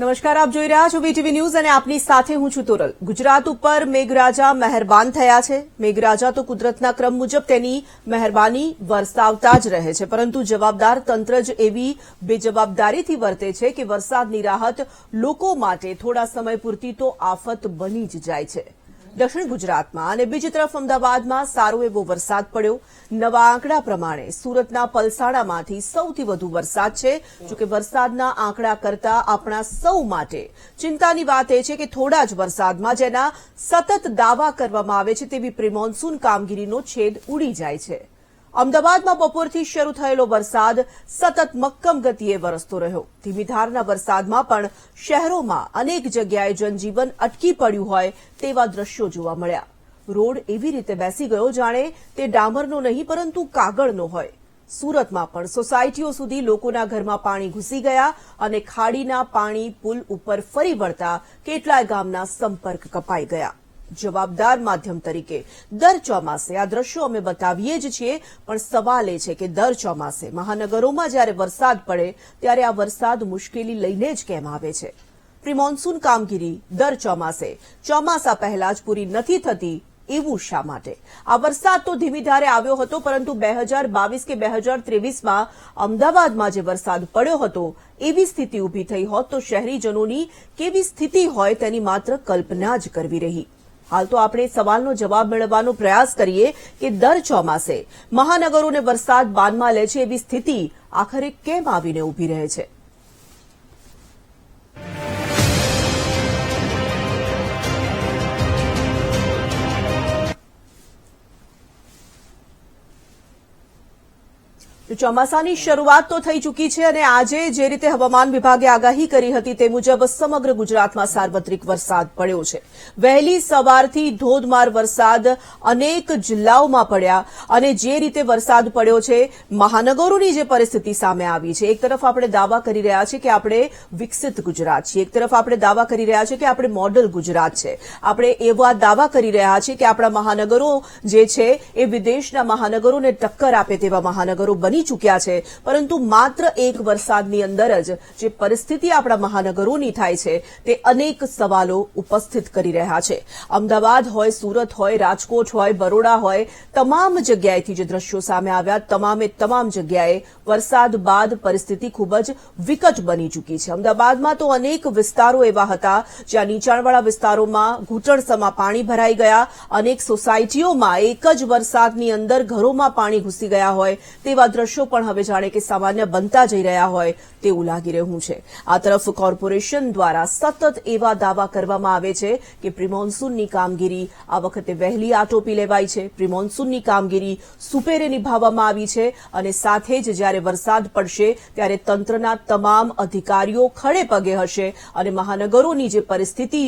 નમસ્કાર, આપ જોઈ રહ્યા છો વીટીવી ન્યૂઝ અને આપની સાથે હું છું તોરલ। ગુજરાત ઉપર મેઘરાજા મહેરબાન થયા છે। મેઘરાજા તો કુદરતના ક્રમ મુજબ તેની મહેરબાની વરસાવતા જ રહે છે, પરંતુ જવાબદાર તંત્ર જ એવી બેજવાબદારીથી વર્તે છે કે વરસાદની રાહત લોકો માટે થોડા સમય પૂરતી તો આફત બની જ જાય છે। દક્ષિણ ગુજરાતમાં અને બીજી તરફ અમદાવાદમાં સારો એવો વરસાદ પડ્યો। નવા આંકડા પ્રમાણે સુરતના પલસાણામાંથી સૌથી વધુ વરસાદ છે। જોકે વરસાદના આંકડા કરતા આપણા સૌ માટે ચિંતાની વાત એ છે કે થોડા જ વરસાદમાં જેના સતત દાવા કરવામાં આવે છે તેવી પ્રી-મોન્સૂન કામગીરીનો છેદ ઉડી જાય છે। અમદાવાદમાં બપોરથી શરૂ થયેલો વરસાદ સતત મક્કમ ગતિએ વરસતો રહ્યો। ધીમી ધારના વરસાદમાં પણ શહેરોમાં અનેક જગ્યાએ જનજીવન અટકી પડ્યું હોય તેવા દ્રશ્યો જોવા મળ્યા। રોડ એવી રીતે બેસી ગયો જાણે તે ડામરનો નહીં પરંતુ કાગળનો હોય। સુરતમાં પણ સોસાયટીઓ સુધી લોકોના ઘરમાં પાણી ઘૂસી ગયા અને ખાડીના પાણી પુલ ઉપર ફરી વળતા કેટલાય ગામના સંપર્ક કપાઈ ગયા। જવાબદાર માધ્યમ તરીકે દર ચોમાસે આ દ્રશ્યો અમે બતાવીએ જ છીએ, પણ સવાલ એ છે કે દર ચોમાસે મહાનગરોમાં જ્યારે વરસાદ પડે ત્યારે આ વરસાદ મુશ્કેલી લઈને જ કેમ આવે છે? પ્રી-મોન્સૂન કામગીરી દર ચોમાસે ચોમાસા પહેલા જ પૂરી નથી થતી એવું શા માટે? આ વરસાદ તો ધીમી ધારે આવ્યો હતો, પરંતુ 2022 કે 2023માં અમદાવાદમાં જે વરસાદ પડ્યો હતો એવી સ્થિતિ ઊભી થઈ હોત તો શહેરીજનોની કેવી સ્થિતિ હોય તેની માત્ર કલ્પના જ કરવી રહી। હાલ તો આપણે સવાલનો જવાબ મેળવવાનો પ્રયાસ કરીએ કે દર ચોમાસે મહાનગરોને વરસાદ બાનમાં લે છે એવી સ્થિતિ આખરે કેમ આવીને ઊભી રહે છે? ચોમાસાની શરૂઆત તો થઈ ચૂકી છે અને આજે જે રીતે હવામાન વિભાગે આગાહી કરી હતી તે મુજબ સમગ્ર ગુજરાતમાં સાર્વત્રિક વરસાદ પડ્યો છે। વહેલી સવારથી ધોધમાર વરસાદ અનેક જિલ્લાઓમાં પડ્યા અને જે રીતે વરસાદ પડ્યો છે, મહાનગરોની જે પરિસ્થિતિ સામે આવી છે, એક તરફ આપણે દાવા કરી રહ્યા છીએ કે આપણે વિકસિત ગુજરાત છીએ, એક તરફ આપણે દાવા કરી રહ્યા છીએ કે આપણે મોડલ ગુજરાત છે, આપણે એવા દાવા કરી રહ્યા છીએ કે આપણા મહાનગરો જે છે એ વિદેશના મહાનગરોને ટક્કર આપે તેવા મહાનગરો બની ચૂક્યા છે, પરંતુ માત્ર એક વરસાદની અંદર જ જે પરિસ્થિતિ આપણા મહાનગરોની થાય છે તે અનેક સવાલો ઉપસ્થિત કરી રહ્યા છે। અમદાવાદ હોય, સુરત હોય, રાજકોટ હોય, બરોડા હોય, તમામ જગ્યાએથી જે દ્રશ્યો સામે આવ્યા, તમામ જગ્યાએ વરસાદ બાદ પરિસ્થિતિ ખૂબ જ વિકટ બની ચૂકી છે। અમદાવાદમાં તો અનેક વિસ્તારો એવા હતા જ્યાં નીચાણવાળા વિસ્તારોમાં ઘૂંટણસમાં પાણી ભરાઈ ગયા, અનેક સોસાયટીઓમાં એક જ વરસાદની અંદર ઘરોમાં પાણી ઘૂસી ગયા હોય તેવા દ્રશ્યો પણ હવે જાણે કે સામાન્ય બનતા જઈ રહ્યા હોય તેવું લાગી રહ્યું છે। આ તરફ કોર્પોરેશન દ્વારા સતત એવા દાવા કરવામાં આવે છે કે પ્રી-મોન્સૂનની કામગીરી આ વખતે વહેલી આટોપી લેવાઈ છે, પ્રી-મોન્સૂનની કામગીરી સુપેરે નિભાવવામાં આવી છે અને સાથે જ જ્યારે વરસાદ પડશે ત્યારે તંત્રના તમામ અધિકારીઓ ખડે પગે હશે અને મહાનગરોની જે પરિસ્થિતિ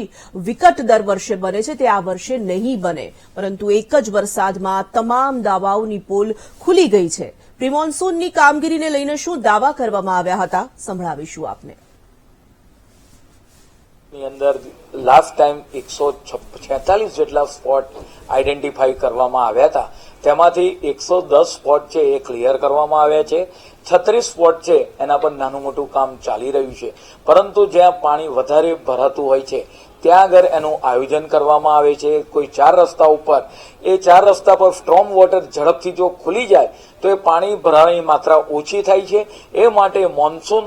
વિકટ દર વર્ષે બને છે તે આ વર્ષે નહીં બને, પરંતુ એક જ વરસાદમાં તમામ દાવાઓની પોલ ખુલી ગઈ છે। પ્રી-મોન્સૂનની કામગીરીને લઈને શું દાવા કરવામાં આવ્યા હતા સંભળાવીશું આપને। ની અંદર લાસ્ટ ટાઈમ 146 જેટલા સ્પોટ આઈડેન્ટિફાઈ કરવામાં આવ્યા હતા, તેમાંથી 110 સ્પોટ છે એ ક્લિયર કરવામાં આવ્યા છે। 36 સ્પોટ છે એના પર નાનું મોટું કામ ચાલી રહ્યું છે, પરંતુ જ્યાં પાણી વધારે ભરાતું હોય છે ત્યાં આગળ એનું આયોજન કરવામાં આવે છે। કોઈ 4 રસ્તા ઉપર એ 4 રસ્તા પર સ્ટ્રોમ વોટર ઝડપથી જો ખુલી જાય તો એ પાણી ભરાવાની માત્રા ઓછી થાય છે। એ માટે મોન્સૂન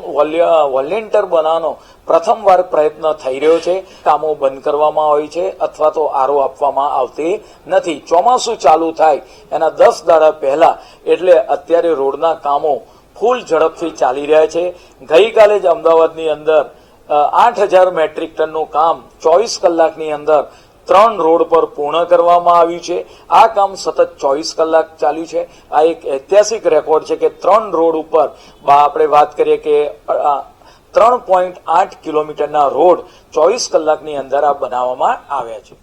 વોલેન્ટિયર બનાવવાનો પ્રથમવાર પ્રયત્ન થઈ રહ્યો છે। કામો બંધ કરવામાં આવે છે અથવા તો આરો આપવામાં આવતી નથી। ચોમાસું ચાલુ થાય એના 10 દાડા પહેલા એટલે અત્યારે રોડના કામો ફૂલ ઝડપથી ચાલી રહ્યા છે। ગઈકાલે જ અમદાવાદની અંદર 8000 મેટ્રિક ટનનું કામ 24 કલાકની અંદર 3 રોડ પર પૂર્ણ કરવામાં આવ્યું છે। આ કામ સતત 24 કલાક ચાલ્યું છે। આ એક ઐતિહાસિક રેકોર્ડ છે કે 3 રોડ ઉપર આપણે વાત કરીએ કે 3.8 કિલોમીટરના રોડ 24 કલાકની અંદર આ બનાવવામાં આવ્યા છે।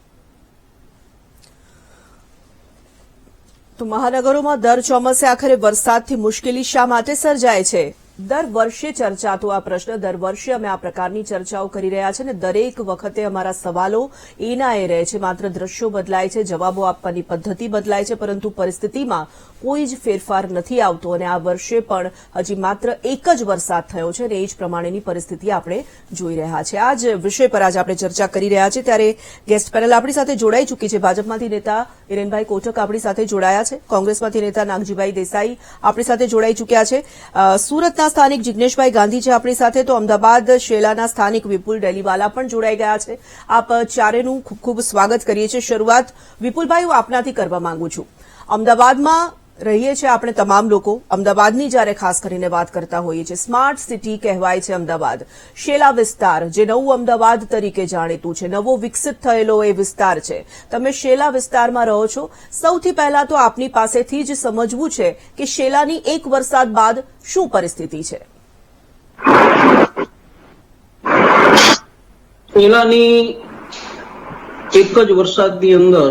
તો મહાનગરોમાં દર ચોમાસે આખરે વરસાદથી મુશ્કેલી શા માટે સર્જાય છે? દર વર્ષે ચર્ચાતો આ પ્રશ્ન, દર વર્ષે અમે આ પ્રકારની ચર્ચાઓ કરી રહ્યા છે અને દરેક વખતે અમારા સવાલો એના એ રહે છે. માત્ર દ્રશ્યો બદલાય છે, જવાબો આપવાની પદ્ધતિ બદલાય છે, પરંતુ પરિસ્થિતિમાં કોઈ જ ફેરફાર નથી આવતો. અને આ વર્ષે પણ હજી માત્ર એક જ વરસાદ થયો છે અને એ જ પ્રમાણેની પરિસ્થિતિ આપણે જોઈ રહ્યા છે. આ જ વિષય પર આજે આપણે ચર્ચા કરી રહ્યા છે. ત્યારે ગેસ્ટ પેનલ આપણી સાથે જોડાઈ ચૂકી છે. ભાજપમાંથી નેતા હિરેનભાઈ કોટક આપણી સાથે જોડાયા છે. કોંગ્રેસમાંથી નેતા નાગજીભાઈ દેસાઈ આપણી સાથે જોડાઈ ચૂક્યા છે. સુરતના સ્થાનિક જિગ્નેશભાઈ ગાંધી છે આપણી સાથે. તો અમદાવાદ શેલાના સ્થાનિક વિપુલ ડેલીવાલા પણ જોડાઈ ગયા છે. આપ ચારેનું ખૂબ ખૂબ સ્વાગત કરીએ છીએ. શરૂઆત વિપુલભાઈ હું આપનાથી કરવા માંગુ છું. અમદાવાદમાં રહીએ છીએ આપણે તમામ લોકો. અમદાવાદની જ્યારે ખાસ કરીને વાત કરતા હોઈએ છીએ, સ્માર્ટ સિટી કહેવાય છે અમદાવાદ. શેલા વિસ્તાર જે નવું અમદાવાદ તરીકે જાણીતું છે, નવો વિકસિત થયેલો એ વિસ્તાર છે. તમે શેલા વિસ્તારમાં રહો છો. સૌથી પહેલા તો આપની પાસેથી જ સમજવું છે કે શેલાની એક વરસાદ બાદ શું પરિસ્થિતિ છે. શેલાની એક જ વરસાદની અંદર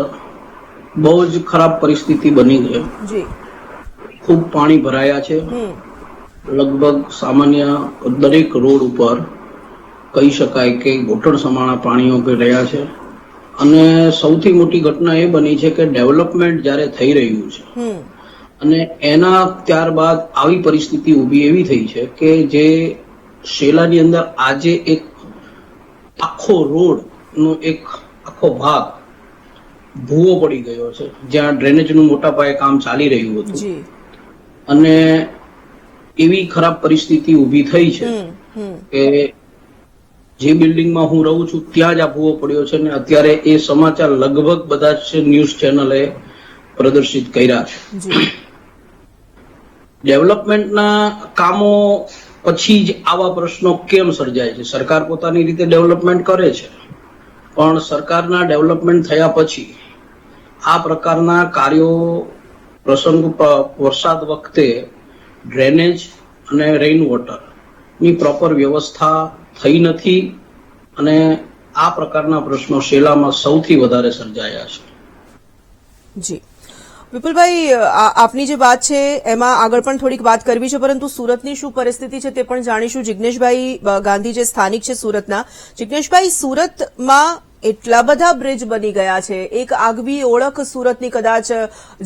બહુ જ ખરાબ પરિસ્થિતિ બની ગઈ. જી, ખૂબ પાણી ભરાયા છે. લગભગ સામાન્ય દરેક રોડ ઉપર કહી શકાય કે ઘૂંટણ સમાણા પાણીઓ રહ્યા છે. અને સૌથી મોટી ઘટના એ બની છે કે ડેવલપમેન્ટ જ્યારે થઈ રહ્યું છે અને એના ત્યારબાદ આવી પરિસ્થિતિ ઊભી એવી થઈ છે કે જે શેલાની અંદર આજે એક આખો રોડનો એક આખો ભાગ ભૂવો પડી ગયો છે, જ્યાં ડ્રેનેજનું મોટા પાયે કામ ચાલી રહ્યું હતું. અને એવી ખરાબ પરિસ્થિતિ ઊભી થઈ છે કે જે બિલ્ડિંગમાં હું રહું છું ત્યાં જ આ ભૂવો પડ્યો છે. અને અત્યારે એ સમાચાર લગભગ બધા જ ન્યૂઝ ચેનલે પ્રદર્શિત કર્યા છે. ડેવલપમેન્ટના કામો પછી જ આવા પ્રશ્નો કેમ સર્જાય છે? સરકાર પોતાની રીતે ડેવલપમેન્ટ કરે છે, પણ સરકારના ડેવલપમેન્ટ થયા પછી આ પ્રકારના કાર્યો પ્રસંગ વરસાદ વખતે ડ્રેનેજ અને રેઇન વોટરની પ્રોપર વ્યવસ્થા થઈ નથી. અને આ પ્રકારના પ્રશ્નો શેલામાં સૌથી વધારે સર્જાયા છે. જી વિપુલભાઈ, આપની જે વાત છે એમાં આગળ પણ થોડીક વાત કરવી છે, પરંતુ સુરતની શું પરિસ્થિતિ છે તે પણ જાણીશું. જિગ્નેશભાઈ ગાંધી જે સ્થાનિક છે સુરતના. જિગ્નેશભાઈ, સુરતમાં એટલા બધા બ્રિજ બની ગયા છે. એક આગવી ઓળખ સુરતની કદાચ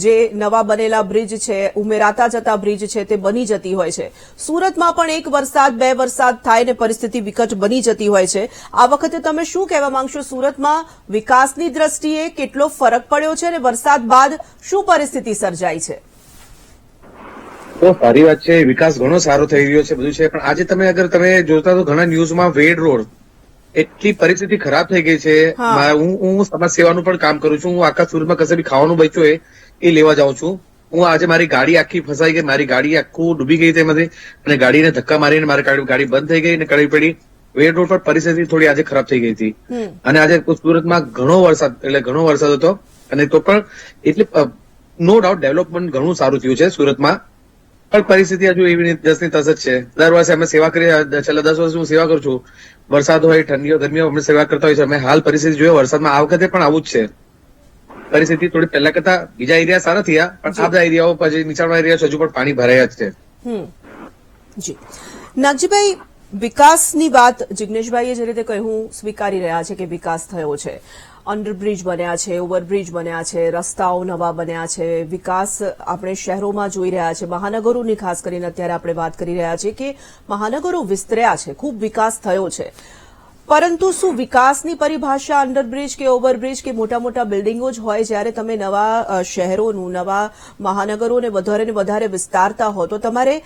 જે નવા બનેલા બ્રિજ છે, ઉમેરાતા જતા બ્રિજ છે તે બની જતી હોય છે. સુરતમાં પણ એક વરસાદ બે વરસાદ થાય ને પરિસ્થિતિ વિકટ બની જતી હોય છે. આ વખતે તમે શું કહેવા માંગશો? સુરતમાં વિકાસની દ્રષ્ટિએ કેટલો ફરક પડ્યો છે અને વરસાદ બાદ શું પરિસ્થિતિ સર્જાઈ છે? બહુ સારી વાત છે. વિકાસ ઘણો સારો થઈ રહ્યો છે, બધું છે. પણ આજે અગર તમે જોતા તો ઘણા ન્યૂઝમાં વેડ રોડ એટલી પરિસ્થિતિ ખરાબ થઈ ગઈ છે. હું સમાજ સેવાનું પણ કામ કરું છું. હું આખા સુરતમાં કશે બી ખાવાનું બચ્યું હોય એ લેવા જાઉં છું. હું આજે મારી ગાડી આખી ફસાઈ ગઈ, મારી ગાડી આખું ડૂબી ગઈ તેમાંથી, અને ગાડીને ધક્કા મારીને મારી ગાડી બંધ થઈ ગઈ અને કડી પડી. વેડ રોડ પર પરિસ્થિતિ થોડી આજે ખરાબ થઈ ગઈ હતી. અને આજે સુરતમાં ઘણો વરસાદ હતો. અને તો પણ એટલે નો ડાઉટ ડેવલપમેન્ટ ઘણું સારું થયું છે સુરતમાં. પણ પરિસ્થિતિ હજુ એવી 10 ની 10 જ છે. દર વર્ષે અમે સેવા કરીએ, છેલ્લા 10 વર્ષ હું સેવા કરું છું. વરસાદ હોય, ઠંડીઓ, ગરમીઓ, અમે સેવા કરતા હોય છે. અમે હાલ પરિસ્થિતિ જોઈએ વરસાદમાં આ વખતે પણ આવું જ છે. પરિસ્થિતિ થોડી પહેલા કરતા બીજા એરિયા સારા થયા, પણ આ બધા એરિયાઓ પછી નીચાણવાળા એરિયા હજુ પણ પાણી ભરાયા જ છે. જી નાગજીભાઈ, વિકાસની વાત જિગ્નેશભાઈએ જે રીતે કહ્યું સ્વીકારી રહ્યા છે કે વિકાસ થયો છે. અંડરબ્રિજ બન્યા છે, ઓવરબ્રિજ બન્યા છે, રસ્તાઓ નવા બન્યા છે. વિકાસ આપણે શહેરોમાં જોઈ રહ્યા છે. મહાનગરોની ખાસ કરીને અત્યારે આપણે વાત કરી રહ્યા છીએ કે મહાનગરો વિસ્તર્યા છે, ખૂબ વિકાસ થયો છે. પરંતુ શું વિકાસની પરિભાષા અંડરબ્રિજ કે ઓવરબ્રિજ કે મોટા મોટા બિલ્ડિંગો જ હોય? જ્યારે તમે નવા શહેરોનું, નવા મહાનગરોને વધારે વિસ્તારતા હો તો તમારે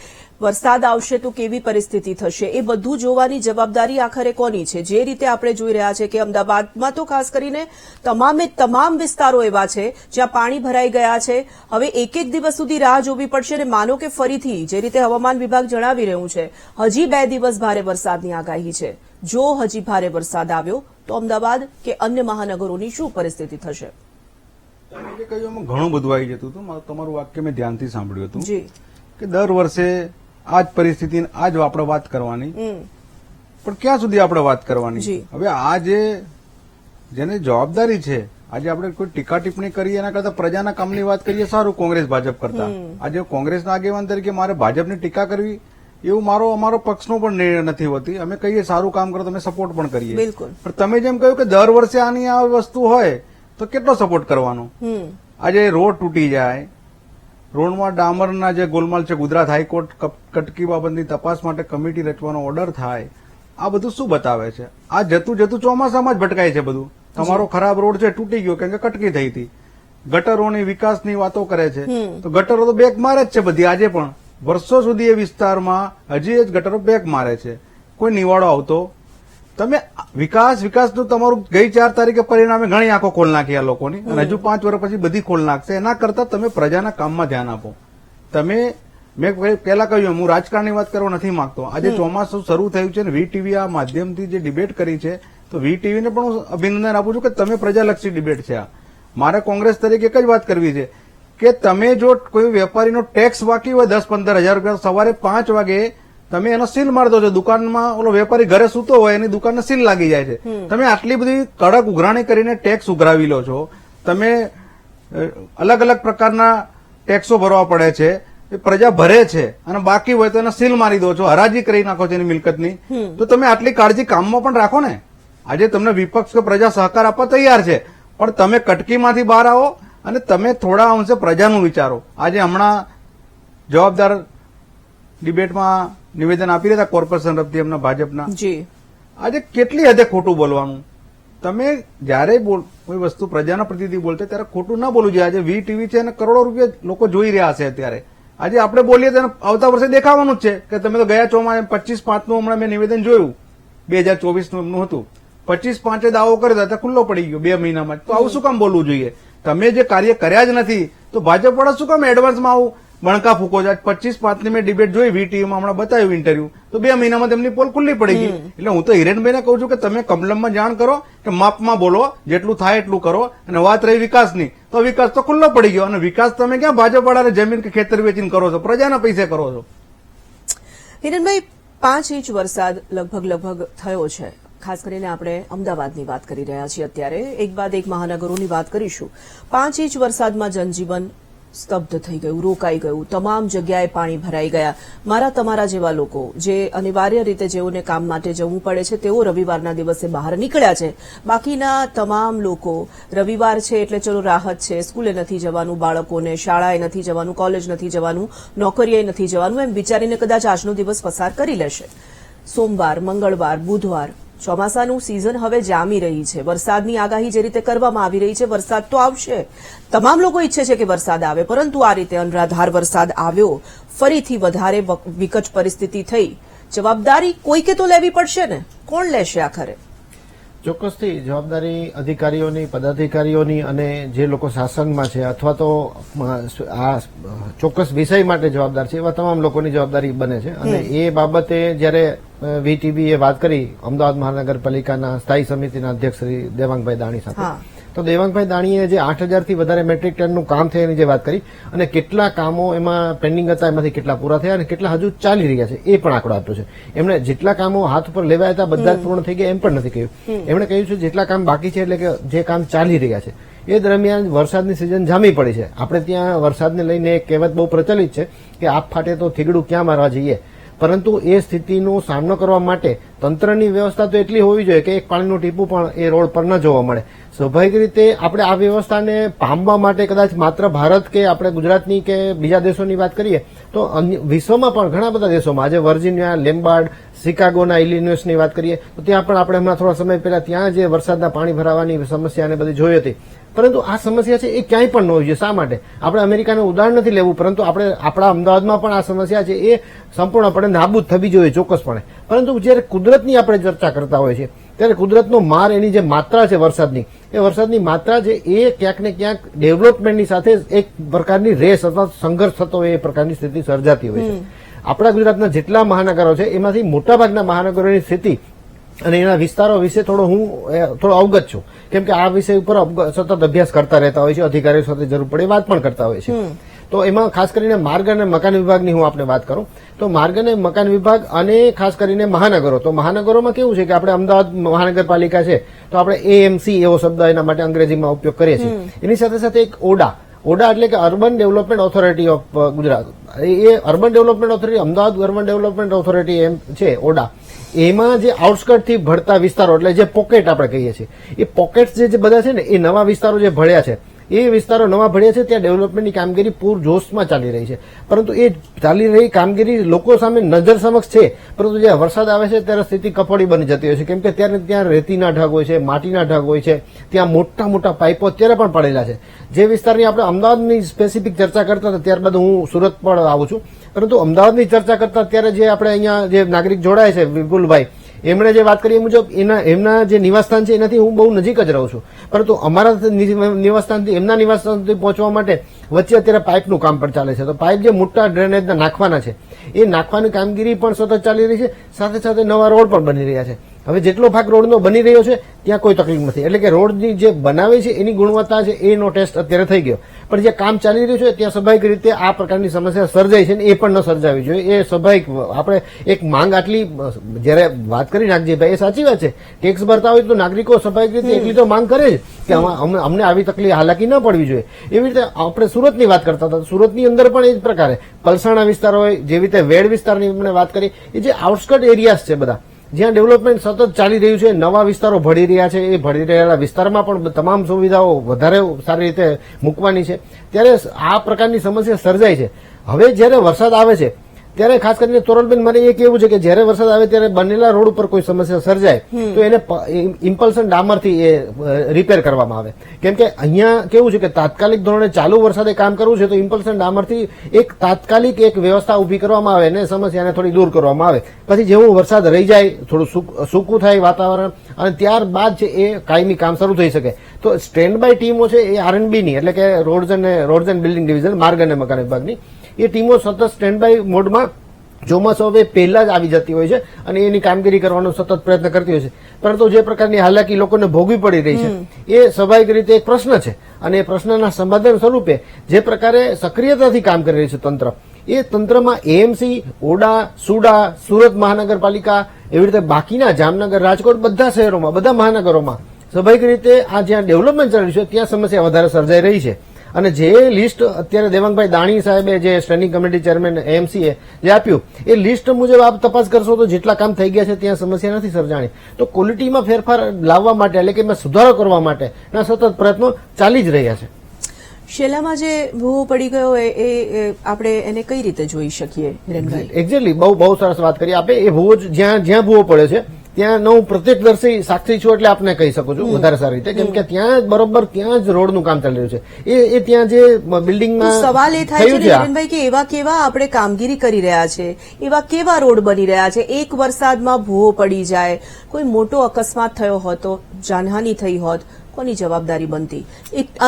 વરસાદ આવશે તો કેવી પરિસ્થિતિ થશે એ બધું જોવાની જવાબદારી આખરે કોની છે? જે રીતે આપણે જોઈ રહ્યા છે કે અમદાવાદમાં તો ખાસ કરીને તમામ વિસ્તારો એવા છે જ્યાં પાણી ભરાઈ ગયા છે. હવે એક દિવસ સુધી રાહ જોવી પડશે અને માનો કે ફરીથી જે રીતે હવામાન વિભાગ જણાવી રહ્યું છે હજી 2 દિવસ ભારે વરસાદની આગાહી છે. જો હજી ભારે વરસાદ આવ્યો તો અમદાવાદ કે અન્ય મહાનગરોની શું પરિસ્થિતિ થશે? જે કહ્યું એમાં ઘણું બધું આવી જતું હતું. તમારું વાક્ય મેં ધ્યાનથી સાંભળ્યું હતું જી કે દર વર્ષે આ જ પરિસ્થિતિ, આ જ આપણે વાત કરવાની. પણ ક્યાં સુધી આપણે વાત કરવાની? હવે આ જેને જવાબદારી છે, આજે આપણે કોઈ ટીકા ટિપ્પણી કરીએ એના કરતા પ્રજાના કામની વાત કરીએ સારું, કોંગ્રેસ ભાજપ કરતા. આજે કોંગ્રેસના આગેવાન તરીકે મારે ભાજપની ટીકા કરવી એવું અમારો પક્ષનો પણ નિર્ણય નથી હોતી. અમે કહીએ સારું કામ કરો, તમે સપોર્ટ પણ કરીએ. બિલકુલ. પણ તમે જેમ કહ્યું કે દર વર્ષે આની આ વસ્તુ હોય તો કેટલો સપોર્ટ કરવાનો? આજે રોડ તૂટી જાય, રોડમાં ડામરના જે ગોલમાલ છે, ગુજરાત હાઈકોર્ટ કટકી બાબતની તપાસ માટે કમિટી રચવાનો ઓર્ડર થાય, આ બધું શું બતાવે છે? આ જતું ચોમાસામાં જ ભટકાય છે બધું. તમારો ખરાબ રોડ છે, તૂટી ગયો કેમ કે કટકી થઈ હતી. ગટરોની વિકાસની વાતો કરે છે, તો ગટરો તો બેક મારે જ છે બધી. આજે પણ વર્ષો સુધી એ વિસ્તારમાં હજી એ જ ગટરો બેક મારે છે, કોઈ નિવાડો આવતો. તમે વિકાસનું તમારું ગઈ 4 તારીખે પરિણામે ઘણી આંખો ખોલ નાખી આ લોકોની, અને હજુ 5 વર્ષ પછી બધી ખોલ નાખશે. એના કરતા તમે પ્રજાના કામમાં ધ્યાન આપો. મેં પહેલા કહ્યું, હું રાજકારણની વાત કરવા નથી માંગતો. આજે ચોમાસું શરૂ થયું છે ને વીટીવી આ માધ્યમથી જે ડિબેટ કરી છે, તો વીટીવીને પણ હું અભિનંદન આપું છું કે તમે પ્રજાલક્ષી ડિબેટ છે આ. મારે કોંગ્રેસ તરીકે એક જ વાત કરવી છે કે તમે જો કોઈ વેપારીનો ટેક્સ બાકી હોય 10-15 હજાર રૂપિયા, સવારે 5 વાગે તમે એનો સીલ મારી દો છો. દુકાનમાં ઓલો વેપારી ઘરે સૂતો હોય, એની દુકાનને સીલ લાગી જાય છે. તમે આટલી બધી કડક ઉઘરાણી કરીને ટેક્સ ઉઘરાવી લો છો. તમે અલગ અલગ પ્રકારના ટેક્સો ભરવા પડે છે, પ્રજા ભરે છે, અને બાકી હોય તો એને સીલ મારી દો છો, હરાજી કરી નાખો છો એની મિલકતની. તો તમે આટલી કાળજી કામમાં પણ રાખો ને. આજે તમને વિપક્ષ કે પ્રજા સહકાર આપવા તૈયાર છે, પણ તમે કટકીમાંથી બહાર આવો અને તમે થોડા અંશે પ્રજાનું વિચારો. આજે હમણાં જવાબદાર ડિબેટમાં નિવેદન આપી રહ્યા કોર્પોરેશન તરફથી એમના ભાજપના. આજે કેટલી હદે ખોટું બોલવાનું? તમે જયારે કોઈ વસ્તુ પ્રજાના પ્રતિનિધિ બોલતા ત્યારે ખોટું ના બોલવું જોઈએ. આજે વીટીવી છે અને કરોડો રૂપિયા લોકો જોઈ રહ્યા છે અત્યારે. આજે આપણે બોલીએ તો આવતા વર્ષે દેખાવાનું જ છે કે તમે તો ગયા 25/5 હમણાં મેં નિવેદન જોયું, 2024 નું હતું. 25/5 દાવો કર્યો હતો, ખુલ્લો પડી ગયો 2 મહિનામાં. તો આવું શું કામ બોલવું જોઈએ? તમે જે કાર્ય કર્યા જ નથી તો ભાજપ વાળા શું કામ એડવાન્સમાં આવું બણકા ફૂકો છે? 25/5 મેં ડિબેટ જોઈ વીટીવીમાં, હમણાં બતાવ્યું ઇન્ટરવ્યુ, તો 2 મહિનામાં તેમની પોલ ખુલ્લી પડી ગઈ. એટલે હું તો હિરેનભાઈને કહું છું કે તમે કમલમમાં જાણ કરો કે માપમાં બોલો, જેટલું થાય એટલું કરો. અને વાત રહી વિકાસની, તો વિકાસ તો ખુલ્લો પડી ગયો. અને વિકાસ તમે ક્યાં ભાજપ વાળાને જમીન કે ખેતર વેચીને કરો છો? પ્રજાના પૈસે કરો છો. હિરેનભાઈ, 5 ઇંચ વરસાદ લગભગ થયો છે. ખાસ કરીને આપણે અમદાવાદની વાત કરી રહ્યા છીએ અત્યારે. એક બાદ એક મહાનગરોની વાત કરીશું. 5 ઇંચ વરસાદમાં જનજીવન સ્તબ્ધ થઈ ગયું, રોકાઈ ગયું, તમામ જગ્યાએ પાણી ભરાઈ ગયા. મારા તમારા જેવા લોકો જે અનિવાર્ય રીતે જેઓને કામ માટે જવું પડે છે, તેઓ રવિવારના દિવસે બહાર નીકળ્યા છે. બાકીના તમામ લોકો રવિવાર છે એટલે ચલો રાહત છે, સ્કૂલે નથી જવાનું, બાળકોને શાળાએ નથી જવાનું, કોલેજ નથી જવાનું, નોકરીએ નથી જવાનું, એમ વિચારીને કદાચ આજનો દિવસ પસાર કરી લેશે. સોમવાર, મંગળવાર, બુધવાર, ચોમાસાનું સિઝન હવે જામી રહી છે. વરસાદની આગાહી જે રીતે કરવામાં આવી રહી છે, વરસાદ તો આવશે. તમામ લોકો ઈચ્છે છે કે વરસાદ આવે, પરંતુ આ રીતે અનરાધાર વરસાદ આવ્યો, ફરીથી વધારે વિકટ પરિસ્થિતિ થઈ. જવાબદારી કોઈકે તો લેવી પડશે ને? કોણ લેશે આખરે? ચોક્કસથી જવાબદારી અધિકારીઓની, પદાધિકારીઓની, અને જે લોકો શાસનમાં છે અથવા તો આ ચોક્કસ વિષય માટે જવાબદાર છે એવા તમામ લોકોની જવાબદારી બને છે. અને એ બાબતે જયારે વીટીવીએ વાત કરી અમદાવાદ મહાનગરપાલિકાના સ્થાયી સમિતિના અધ્યક્ષ શ્રી દેવાંગભાઈ દાણી સાથે, તો દેવાંગભાઈ દાણીએ જે 8,000 થી વધારે મેટ્રિક ટનનું કામ થયું એની જે વાત કરી, અને કેટલા કામો એમાં પેન્ડિંગ હતા એમાંથી કેટલા પૂરા થયા અને કેટલા હજુ ચાલી રહ્યા છે એ પણ આંકડો આપ્યો છે. એમણે જેટલા કામો હાથ ઉપર લેવાયા હતા બધા જ પૂર્ણ થઈ ગયા એમ પણ નથી કહ્યું. એમણે કહ્યું છે જેટલા કામ બાકી છે, એટલે કે જે કામ ચાલી રહ્યા છે. એ દરમિયાન વરસાદની સિઝન જામી પડી છે. આપણે ત્યાં વરસાદને લઈને એક કહેવત બહુ પ્રચલિત છે કે આપ ફાટે તો થીગડું ક્યાં મારવા જઈએ. પરંતુ એ સ્થિતિનો સામનો કરવા માટે તંત્રની વ્યવસ્થા તો એટલી હોવી જોઈએ કે એક પાણીનું ટીપું પણ એ રોડ પર ન જોવા મળે. સ્વાભાવિક રીતે આપણે આ વ્યવસ્થાને પામવા માટે કદાચ માત્ર ભારત કે આપણે ગુજરાતની કે બીજા દેશોની વાત કરીએ તો વિશ્વમાં પણ ઘણા બધા દેશોમાં, આજે વર્જિનિયા, લેમ્બાર્ડ, શિકાગોના ઇલિનોઇસની વાત કરીએ તો ત્યાં પણ આપણે હમણાં થોડા સમય પહેલા ત્યાં જે વરસાદના પાણી ભરાવાની સમસ્યાને બધી જોઈ હતી. પરંતુ આ સમસ્યા છે એ ક્યાંય પણ ન હોવી જોઈએ. શા માટે? આપણે અમેરિકાનું ઉદાહરણ નથી લેવું, પરંતુ આપણે આપણા અમદાવાદમાં પણ આ સમસ્યા છે એ સંપૂર્ણપણે નાબૂદ થવી જોઈએ ચોક્કસપણે. પરંતુ જયારે કુદરતની આપણે ચર્ચા કરતા હોઈએ છીએ ત્યારે કુદરતનો માર, એની જે માત્રા છે વરસાદની, એ વરસાદની માત્રા છે એ ક્યાંક ને ક્યાંક ડેવલપમેન્ટની સાથે એક પ્રકારની રેસ અથવા સંઘર્ષ થતો હોય એ પ્રકારની સ્થિતિ સર્જાતી હોય છે. આપણા ગુજરાતના જેટલા મહાનગરો છે એમાંથી મોટાભાગના મહાનગરોની સ્થિતિ અને એના વિસ્તારો વિશે થોડો અવગત છું, કેમ કે આ વિષય ઉપર સતત અભ્યાસ કરતા રહેતા હોય છે, અધિકારીઓ સાથે જરૂર પડે વાત પણ કરતા હોય છે. તો એમાં ખાસ કરીને માર્ગ અને મકાન વિભાગની હું આપણે વાત કરું તો માર્ગ અને મકાન વિભાગ અને ખાસ કરીને મહાનગરો, તો મહાનગરોમાં કેવું છે કે આપણે અમદાવાદ મહાનગરપાલિકા છે તો આપણે એએમસી એવો શબ્દ એના માટે અંગ્રેજીમાં ઉપયોગ કરીએ છીએ. એની સાથે સાથે એક ઓડા એટલે કે urban development authority of Gujarat. એ urban development authority, Ahmedabad urban development authority એમ છે ઓડા. એમાં જે આઉટસ્કર્ટ થી ભળતા વિસ્તારો એટલે જે પોકેટ આપણે કહીએ છીએ, એ પોકેટ્સ જે બધા છે ને એ નવા વિસ્તારો જે ભળ્યા છે, એ વિસ્તારો નવા ભળ્યા છે ત્યાં ડેવલપમેન્ટની કામગીરી પૂરજોશમાં ચાલી રહી છે. પરંતુ એ ચાલી રહી કામગીરી લોકો સામે નજર સમક્ષ છે, પરંતુ જે વરસાદ આવે છે ત્યારે સ્થિતિ કફોડી બની જતી હોય છે. કેમ કે ત્યારે ત્યાં રેતીના ઢગ હોય છે, માટીના ઢગ હોય છે, ત્યાં મોટા મોટા પાઇપો અત્યારે પણ પડેલા છે. જે વિસ્તારની આપણે અમદાવાદની સ્પેસિફિક ચર્ચા કરતા હતા, ત્યારબાદ હું સુરત પણ આવું છું, પરંતુ અમદાવાદની ચર્ચા કરતા અત્યારે જે આપણે અહીંયા જે નાગરિક જોડાય છે વિપુલભાઈ, એમણે જે વાત કરી એ મુજબ એમના જે નિવાસસ્થાન છે એનાથી હું બહુ નજીક જ રહું છું, પરંતુ અમારા નિવાસસ્થાનથી એમના નિવાસસ્થાન સુધી પહોંચવા માટે વચ્ચે અત્યારે પાઇપનું કામ પણ ચાલે છે. તો પાઇપ જે મોટા ડ્રેનેજના નાખવાના છે એ નાખવાની કામગીરી પણ સતત ચાલી રહી છે, સાથે સાથે નવા રોડ પણ બની રહ્યા છે. હવે જેટલો ભાગ રોડનો બની રહ્યો છે ત્યાં કોઈ તકલીફ નથી, એટલે કે રોડની જે બનાવે છે એની ગુણવત્તા છે એનો ટેસ્ટ અત્યારે થઈ ગયો. પણ જે કામ ચાલી રહ્યું છે ત્યાં સ્વાભાવિક રીતે આ પ્રકારની સમસ્યા સર્જાય છે ને એ પણ ન સર્જાવી જોઈએ. એ સ્વાભાવિક આપણે એક માંગ આટલી જયારે વાત કરી નાગજીભાઈ, એ સાચી વાત છે, ટેક્સ ભરતા હોય તો નાગરિકો સ્વાભાવિક રીતે એટલી તો માંગ કરે જ કે અમને આવી તકલીફ હાલાકી ન પડવી જોઈએ. એવી રીતે આપણે સુરતની વાત કરતા હતા, સુરતની અંદર પણ એ જ પ્રકારે પલસાણા વિસ્તાર હોય, જેવી રીતે વેડ વિસ્તારની આપણે વાત કરી, એ જે આઉટસ્કર્ટ એરિયાસ છે બધા જ્યાં ડેવલપમેન્ટ સતત ચાલી રહ્યું છે, નવા વિસ્તારો ભળી રહ્યા છે, એ ભળી રહેલા વિસ્તારમાં પણ તમામ સુવિધાઓ વધારે સારી રીતે મૂકવાની છે, ત્યારે આ પ્રકારની સમસ્યા સર્જાય છે. હવે જયારે વરસાદ આવે છે ત્યારે ખાસ કરીને તોરલબેન મારે એ કહેવું છે કે જયારે વરસાદ આવે ત્યારે બનેલા રોડ ઉપર કોઈ સમસ્યા સર્જાય તો એને ઇમ્પલ્સન ડામરથી એ રિપેર કરવામાં આવે. કેમ કે અહીંયા કેવું છે કે તાત્કાલિક ધોરણે ચાલુ વરસાદે કામ કરવું છે તો ઇમ્પલ્સન ડામરથી એક તાત્કાલિક એક વ્યવસ્થા ઉભી કરવામાં આવે અને સમસ્યાને થોડી દૂર કરવામાં આવે. પછી જેવું વરસાદ રહી જાય, થોડું સૂકું થાય વાતાવરણ, અને ત્યારબાદ છે એ કાયમી કામ શરૂ થઈ શકે. તો સ્ટેન્ડ બાય ટીમો છે એ આરએનબીની એટલે કે રોડ્સ એન્ડ બિલ્ડિંગ ડિવિઝન, માર્ગ અને મકાન વિભાગની એ ટીમો સતત સ્ટેન્ડ બાય મોડમાં ચોમાસું હવે પહેલા જ આવી જતી હોય છે અને એની કામગીરી કરવાનો સતત પ્રયત્ન કરતી હોય છે. પરંતુ જે પ્રકારની હાલાકી લોકોને ભોગવી પડી રહી છે એ સ્વાભાવિક રીતે એક પ્રશ્ન છે, અને એ પ્રશ્નના સમાધાન સ્વરૂપે જે પ્રકારે સક્રિયતાથી કામ કરી રહ્યું છે તંત્ર, એ તંત્રમાં એએમસી, ઓડા, સુડા, સુરત મહાનગરપાલિકા, એવી રીતે બાકીના જામનગર, રાજકોટ બધા શહેરોમાં, બધા મહાનગરોમાં સ્વાભાવિક રીતે આ જ્યાં ડેવલપમેન્ટ ચાલી રહ્યું છે ત્યાં સમસ્યા વધારે સર્જાઈ રહી છે. અને જે લિસ્ટ અત્યારે દેવાંગભાઈ દાણી સાહેબે જે સ્ટેન્ડિંગ કમિટી ચેરમેન એએમસીએ જે આપ્યું એ લિસ્ટ મુજબ આપ તપાસ કરશો તો જેટલા કામ થઈ ગયા છે ત્યાં સમસ્યા નથી સર્જાણી. તો ક્વોલિટીમાં ફેરફાર લાવવા માટે એટલે કે સુધારો કરવા માટેના સતત પ્રયત્નો ચાલી જ રહ્યા છે. શેલામાં જે ભૂવો પડી ગયો એ આપણે એને કઈ રીતે જોઈ શકીએ? એક્ઝેક્ટલી બહુ સરસ વાત કરી આપે. એ ભૂવો જ્યાં ભૂવો પડે છે ત્યાં હું પ્રત્યક્ષદર્શી સાક્ષી છું એટલે આપને કહી શકું છું વધારે સારી રીતે, કેમ કે ત્યાં બરોબર ત્યાં જ રોડનું કામ ચાલી રહ્યું છે. એ ત્યાં જે બિલ્ડિંગમાં સવાલ એ થાય છે નિરેનભાઈ કે એવા કેવા આપણે કામગીરી કરી રહ્યા છે, એવા કેવા રોડ બની રહ્યા છે, એક વરસાદમાં ભૂવો પડી જાય, કોઈ મોટો અકસ્માત થયો હોત, જાનહાની થઈ હોત, કોની જવાબદારી બનતી?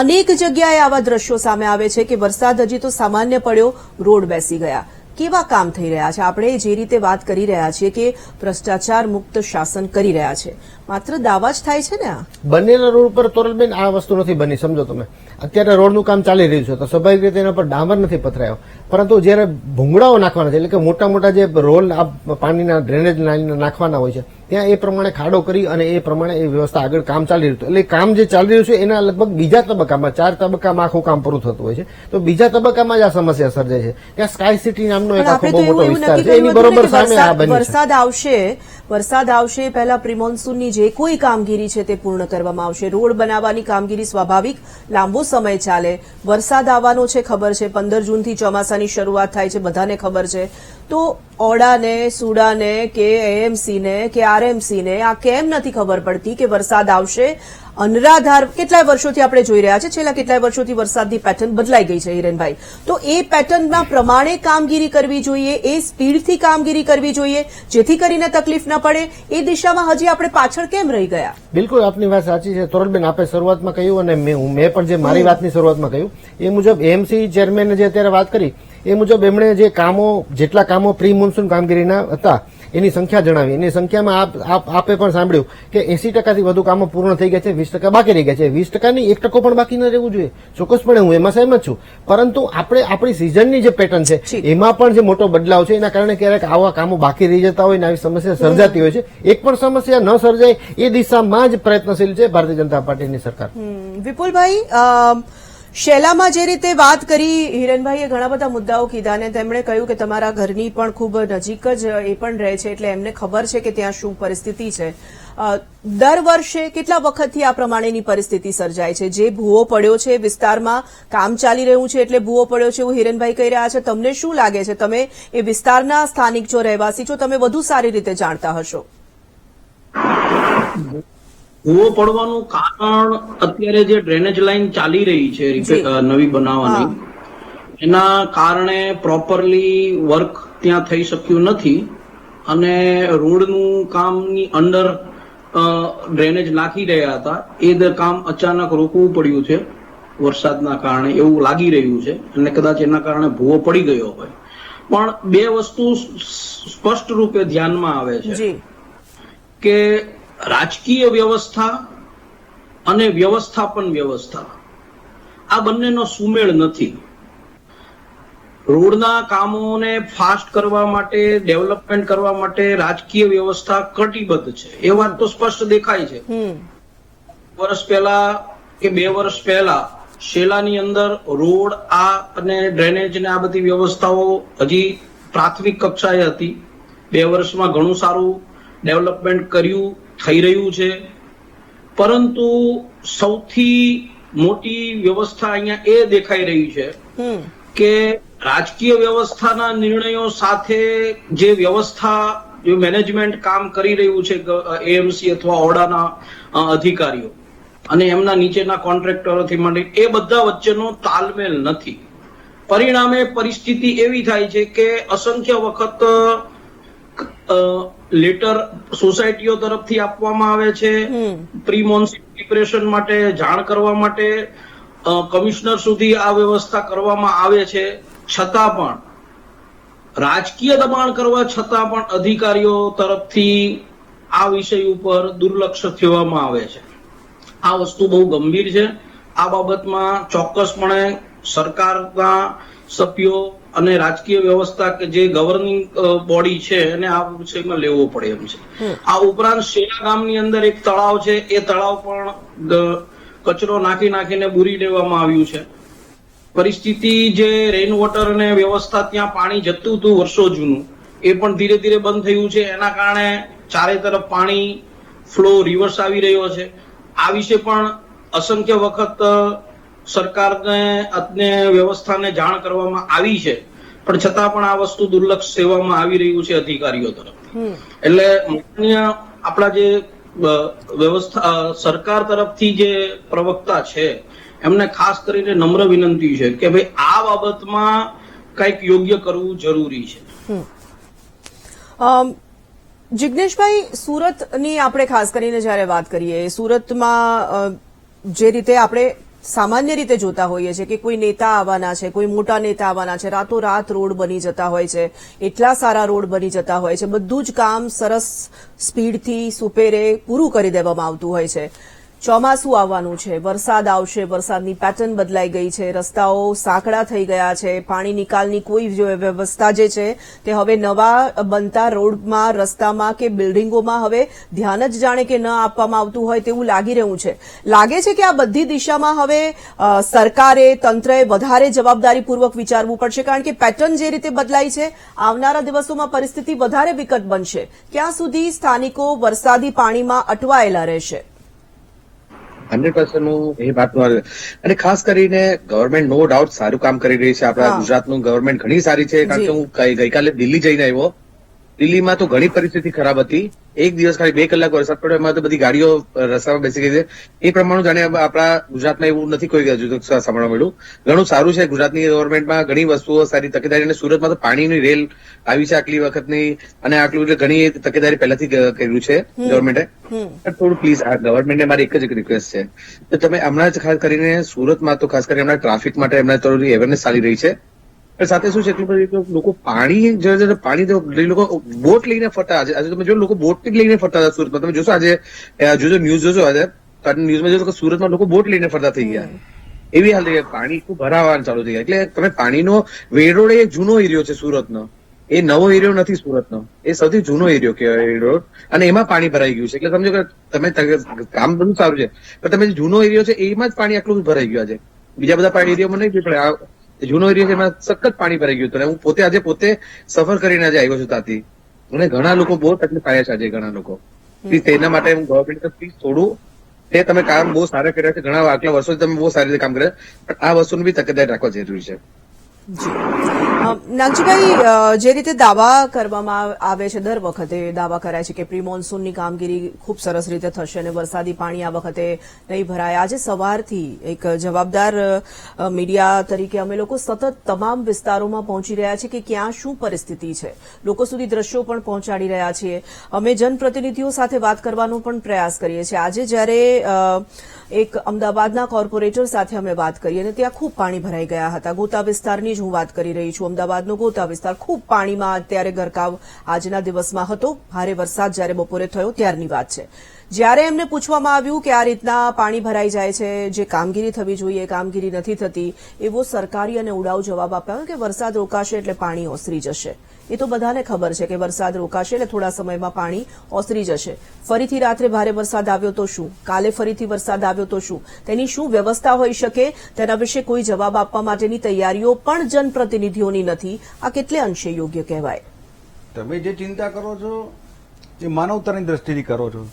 અનેક જગ્યાએ આવા દ્રશ્યો સામે આવે છે કે વરસાદ હજી તો સામાન્ય પડ્યો, રોડ બેસી ગયા. કેવા કામ થઈ રહ્યા છે? આપણે જે રીતે વાત કરી રહ્યા છીએ કે ભ્રષ્ટાચાર મુક્ત શાસન કરી રહ્યા છે, માત્ર દાવા જ થાય છે ને? આ બનેલા રોડ પર તોરલબેન આ વસ્તુ નથી બની. સમજો તમે અત્યારે રોડનું કામ ચાલી રહ્યું છે તો સ્વાભાવિક રીતે એના પર ડામર નથી પથરાયો, પરંતુ જયારે ભૂંગળાઓ નાખવાના છે એટલે કે મોટા મોટા જે રોલ પાણીના ડ્રેનેજ લાઈન નાખવાના હોય છે ત્યાં એ પ્રમાણે ખાડો કરી અને એ પ્રમાણે એ વ્યવસ્થા આગળ કામ ચાલી રહ્યું હતું. એટલે કામ જે ચાલી રહ્યું છે એના લગભગ બીજા તબક્કામાં, 4 તબક્કામાં આખું કામ પૂરું થતું હોય છે. તો બીજા તબક્કામાં જ આ સમસ્યા સર્જાય છે. ત્યાં સ્કાય સિટી નામનો એક આખો બહુ મોટો વિસ્તાર છે, એની બરોબર સામે આ બની છે. વરસાદ આવશે પહેલા પ્રિમોન્સૂનની જે કોઈ કામગીરી છે તે પૂર્ણ કરવામાં આવશે. રોડ બનાવવાની કામગીરી સ્વાભાવિક લાંબો સમય ચાલે. વરસાદ આવવાનો છે ખબર છે, 15 જૂનથી ચોમાસાની શરૂઆત થાય છે બધાને ખબર છે. તો ઓડાને, સુડાને કે એએમસીને કે આરએમસીને આ કેમ નથી ખબર પડતી કે વરસાદ આવશે? અનરાધાર કેટલાય વર્ષોથી આપણે જોઈ રહ્યા છે, છેલ્લા કેટલાય વર્ષોથી વરસાદની પેટર્ન બદલાઈ ગઈ છે હિરેનભાઈ. તો એ પેટર્નના પ્રમાણે કામગીરી કરવી જોઈએ, એ સ્પીડથી કામગીરી કરવી જોઈએ જેથી કરીને તકલીફ ન પડે. એ દિશામાં હજી આપણે પાછળ કેમ રહી ગયા? બિલકુલ આપની વાત સાચી છે તોરલબેન. આપે શરૂઆતમાં કહ્યું અને મેં પણ જે મારી વાતની શરૂઆતમાં કહ્યું એ મુજબ એએમસી ચેરમેને જે અત્યારે વાત કરી એ મુજબ એમણે જે કામો, જેટલા કામો પ્રી મોન્સૂન કામગીરીના હતા એની સંખ્યા જણાવી. એની સંખ્યામાં આપે પણ સાંભળ્યું કે 80%થી વધુ કામો પૂર્ણ થઈ ગયા છે, 20% બાકી રહી ગયા છે. 20%ની 1% પણ બાકી ન રહેવું જોઈએ, ચોક્કસપણે હું એમાં સહેમત છું. પરંતુ આપણે આપણી સિઝનની જે પેટર્ન છે એમાં પણ જે મોટો બદલાવ છે એના કારણે ક્યારેક આવા કામો બાકી રહી જતા હોય ને આવી સમસ્યા સર્જાતી હોય છે. એક પણ સમસ્યા ન સર્જાય એ દિશામાં જ પ્રયત્નશીલ છે ભારતીય જનતા પાર્ટીની સરકાર. વિપુલભાઈ, શેલામાં જે રીતે વાત કરી હિરણભાઈએ ઘણા બધા મુદ્દાઓ કીધા અને તેમણે કહ્યું કે તમારા ઘરની પણ ખૂબ નજીક જ એ પણ રહે છે એટલે એમને ખબર છે કે ત્યાં શું પરિસ્થિતિ છે. દર વર્ષે કેટલા વખતથી આ પ્રમાણેની પરિસ્થિતિ સર્જાય છે? જે ભૂવો પડ્યો છે વિસ્તારમાં કામ ચાલી રહ્યું છે એટલે ભૂવો પડ્યો છે એવું હિરણભાઈ કહી રહ્યા છે. તમને શું લાગે છે? તમે એ વિસ્તારના સ્થાનિક છો, રહેવાસી છો, તમે વધુ સારી રીતે જાણતા હશો. ભૂવો પડવાનું કારણ અત્યારે જે ડ્રેનેજ લાઈન ચાલી રહી છે નવી બનાવવાની, એના કારણે પ્રોપરલી વર્ક ત્યાં થઈ શક્યું નથી અને રોડનું કામની અંડર ડ્રેનેજ નાખી રહ્યા હતા. એ કામ અચાનક રોકવું પડ્યું છે વરસાદના કારણે એવું લાગી રહ્યું છે અને કદાચ એના કારણે ભૂવો પડી ગયો હોય. પણ બે વસ્તુ સ્પષ્ટ રૂપે ધ્યાનમાં આવે છે કે રાજકીય વ્યવસ્થા અને વ્યવસ્થાપન વ્યવસ્થા આ બંનેનો સુમેળ નથી. રોડના કામોને ફાસ્ટ કરવા માટે, ડેવલપમેન્ટ કરવા માટે રાજકીય વ્યવસ્થા કટિબદ્ધ છે એ વાત તો સ્પષ્ટ દેખાય છે. વર્ષ પહેલા કે 2 વર્ષ પહેલા શેલાની અંદર રોડ અને ડ્રેનેજ ને આ બધી વ્યવસ્થાઓ હજી પ્રાથમિક કક્ષાએ હતી. 2 વર્ષમાં ઘણું સારું ડેવલપમેન્ટ કર્યું થઈ રહ્યું છે. પરંતુ સૌથી મોટી વ્યવસ્થા અહીંયા એ દેખાઈ રહી છે કે રાજકીય વ્યવસ્થાના નિર્ણયો સાથે જે વ્યવસ્થા જે મેનેજમેન્ટ કામ કરી રહ્યું છે એએમસી અથવા ઓડાના અધિકારીઓ અને એમના નીચેના કોન્ટ્રાક્ટરોથી માંડી એ બધા વચ્ચેનો તાલમેલ નથી. પરિણામે પરિસ્થિતિ એવી થાય છે કે અસંખ્ય વખત લેટર સોસાયટીઓ તરફથી આપવામાં આવે છે પ્રી મોન્સૂન પ્રિપરેશન માટે, જાણ કરવા માટે કમિશનર સુધી આ વ્યવસ્થા કરવામાં આવે છે. છતાં પણ રાજકીય દબાણ કરવા છતાં પણ અધિકારીઓ તરફથી આ વિષય ઉપર દુર્લક્ષ થવામાં આવે છે. આ વસ્તુ બહુ ગંભીર છે. આ બાબતમાં ચોક્કસપણે સરકારના સભ્યો અને રાજકીય વ્યવસ્થા કે જે ગવર્નિંગ બોડી છે એને આ વિષયમાં લેવો પડે એમ છે. આ ઉપરાંત શેલા ગામની અંદર એક તળાવ છે, એ તળાવ પણ કચરો નાખીને બુરી દેવામાં આવ્યું છે. પરિસ્થિતિ જે રેઇન વોટર અને વ્યવસ્થા ત્યાં પાણી જતું હતું વર્ષો જૂનું, એ પણ ધીરે ધીરે બંધ થયું છે. એના કારણે ચારે તરફ પાણી ફ્લો રિવર્સ આવી રહ્યો છે. આ વિશે પણ અસંખ્ય વખત સરકારને અને વ્યવસ્થાને જાણ કરવામાં આવી છે, પણ છતાં પણ આ વસ્તુ દુર્લક્ષ સેવામાં આવી રહ્યું છે અધિકારીઓ તરફથી. એટલે આપણા જે વ્યવસ્થા સરકાર તરફથી જે પ્રવક્તા છે એમને ખાસ કરીને નમ્ર વિનંતી છે કે ભાઈ આ બાબતમાં કંઈક યોગ્ય કરવું જરૂરી છે. જિગ્નેશભાઈ, સુરતની આપણે ખાસ કરીને જયારે વાત કરીએ, સુરતમાં જે રીતે આપણે સામાન્ય રીતે જોતા હોઈએ છીએ કે કોઈ નેતા આવવાના છે, કોઈ મોટા નેતા આવવાના છે, રાતોરાત રોડ બની જતા હોય છે, એટલા સારા રોડ બની જતા હોય છે, બધું જ કામ સરસ સ્પીડથી સુપેરે પૂરું કરી દેવામાં આવતું હોય છે. ચોમાસું આવવાનું છે, વરસાદ આવશે, વરસાદની પેટર્ન બદલાઈ ગઈ છે, રસ્તાઓ સાંકડા થઈ ગયા છે, પાણી નિકાલની કોઈ વ્યવસ્થા જે છે તે હવે નવા બનતા રોડમાં, રસ્તામાં કે બિલ્ડિંગોમાં હવે ધ્યાન જ જાણે કે ન આપવામાં આવતું હોય તેવું લાગી રહ્યું છે. લાગે છે કે આ બધી દિશામાં હવે સરકારે, તંત્રએ વધારે જવાબદારીપૂર્વક વિચારવું પડશે, કારણ કે પેટર્ન જે રીતે બદલાઈ છે આવનારા દિવસોમાં પરિસ્થિતિ વધારે વિકટ બનશે. ક્યાં સુધી સ્થાનિકો વરસાદી પાણીમાં અટવાયેલા રહેશે? 100% હું એ વાતનું અને ખાસ કરીને ગવર્મેન્ટ નો ડાઉટ સારું કામ કરી રહી છે. આપણા ગુજરાતનું ગવર્મેન્ટ ઘણી સારી છે. કારણ કે હું ગઈકાલે દિલ્હી જઈને આવ્યો. દિલ્હીમાં તો ઘણી પરિસ્થિતિ ખરાબ હતી. એક દિવસ ખાલી 2 કલાક વરસાદ પડ્યો, એમાં તો બધી ગાડીઓ રસ્તામાં બેસી ગઈ છે. એ પ્રમાણે જાણે આપણા ગુજરાતમાં એવું નથી કોઈ હજુ સાંભળવા મળ્યું. ઘણું સારું છે ગુજરાતની ગવર્મેન્ટમાં, ઘણી વસ્તુઓ સારી તકેદારી, અને સુરતમાં તો પાણીની રેલ આવી છે આટલી વખતની, અને આટલું ઘણી તકેદારી પહેલાથી કર્યું છે ગવર્મેન્ટે. થોડું પ્લીઝ આ ગવર્મેન્ટને મારી એક જ રિક્વેસ્ટ છે તો તમે હમણાં જ ખાસ કરીને સુરતમાં તો ખાસ કરીને હમણાં ટ્રાફિક માટે એમના થોડી અવેરનેસ ચાલી રહી છે. સાથે શું છે, એટલું બધું લોકો પાણી લોકો બોટ લઈને ફરતા. આજે તમે જો લોકો બોટ લઈને ફરતા હતા સુરતમાં. તમે જોશો આજે જોજો ન્યૂઝ જોશો, આજે ન્યૂઝમાં જોશો કે સુરતમાં લોકો બોટ લઈને ફરતા થઈ ગયા. એવી હાલ થઈ ગઈ, પાણી ખૂબ ભરાવાનું ચાલુ થઈ ગયા. એટલે તમે પાણીનો વેરોડ એ જૂનો એરિયો છે સુરતનો, એ નવો એરિયો નથી સુરતનો, એ સૌથી જૂનો એરિયો કહેવાય રોડ, અને એમાં પાણી ભરાઈ ગયું છે. એટલે સમજો કે તમે કામ બધું સારું છે, પણ તમે જે જૂનો એરિયો છે એમાં જ પાણી આટલું ભરાઈ ગયું આજે. બીજા બધા પાણી એરિયામાં નહીં પીવું પડે. આ જૂનો એરિયા છે એમાં સખત પાણી ભરાઈ ગયું હતું. અને હું પોતે સફર કરીને આજે આવ્યો છું ત્યાંથી. અને ઘણા લોકો બહુ તકલીફ આવ્યા છે આજે ઘણા લોકો. તેના માટે હું ગવર્મેન્ટ પ્લીઝ થોડું તે તમે કામ બહુ સારા કર્યા છે. ઘણા આટલા વર્ષોથી તમે બહુ સારી રીતે કામ કર્યા, પણ આ વસ્તુનું બી તકેદારી રાખવા જરૂરી છે. નાગજીભાઈ, જે રીતે દાવા કરવામાં આવે છે, દર વખતે દાવા કરાય છે કે પ્રી મોન્સૂનની કામગીરી ખૂબ સરસ રીતે થશે અને વરસાદી પાણી આ વખતે નહીં ભરાય. આજે સવારથી એક જવાબદાર મીડિયા તરીકે અમે લોકો સતત તમામ વિસ્તારોમાં પહોંચી રહ્યા છીએ કે ક્યાં શું પરિસ્થિતિ છે, લોકો સુધી દ્રશ્યો પણ પહોંચાડી રહ્યા છીએ. અમે જનપ્રતિનિધિઓ સાથે વાત કરવાનો પણ પ્રયાસ કરીએ છીએ. આજે જ્યારે એક અમદાવાદના કોર્પોરેટર સાથે અમે વાત કરી અને ત્યાં ખૂબ પાણી ભરાઈ ગયા હતા. ગોતા વિસ્તારની જ હું વાત કરી રહી છું. અમદાવાદનો ગોતા વિસ્તાર ખૂબ પાણીમાં અત્યારે ગરકાવ આજના દિવસમાં હતો. ભારે વરસાદ જ્યારે બપોરે થયો ત્યારની વાત છે. જ્યારે એમને પૂછવામાં આવ્યું કે આ રીતના પાણી ભરાઈ જાય છે, જે કામગીરી થવી જોઈએ કામગીરી નથી થતી, એવો સરકારી અને ઉડાઉ જવાબ આપ્યો કે વરસાદ રોકાશે એટલે પાણી ઓસરી જશે. એ તો બધાને ખબર છે કે વરસાદ રોકાશે એટલે થોડા સમયમાં પાણી ઓસરી જશે. ફરીથી રાત્રે ભારે વરસાદ આવ્યો તો શું, કાલે ફરીથી વરસાદ આવ્યો તો શું, તેની શું વ્યવસ્થા હોઈ શકે, તેના વિશે કોઈ જવાબ આપવા માટેની તૈયારીઓ પણ જનપ્રતિનિધિઓની નથી. આ કેટલે અંશે યોગ્ય કહેવાય? તમે જે ચિંતા કરો છો એ માનવતાની દ્રષ્ટિથી કરો છો,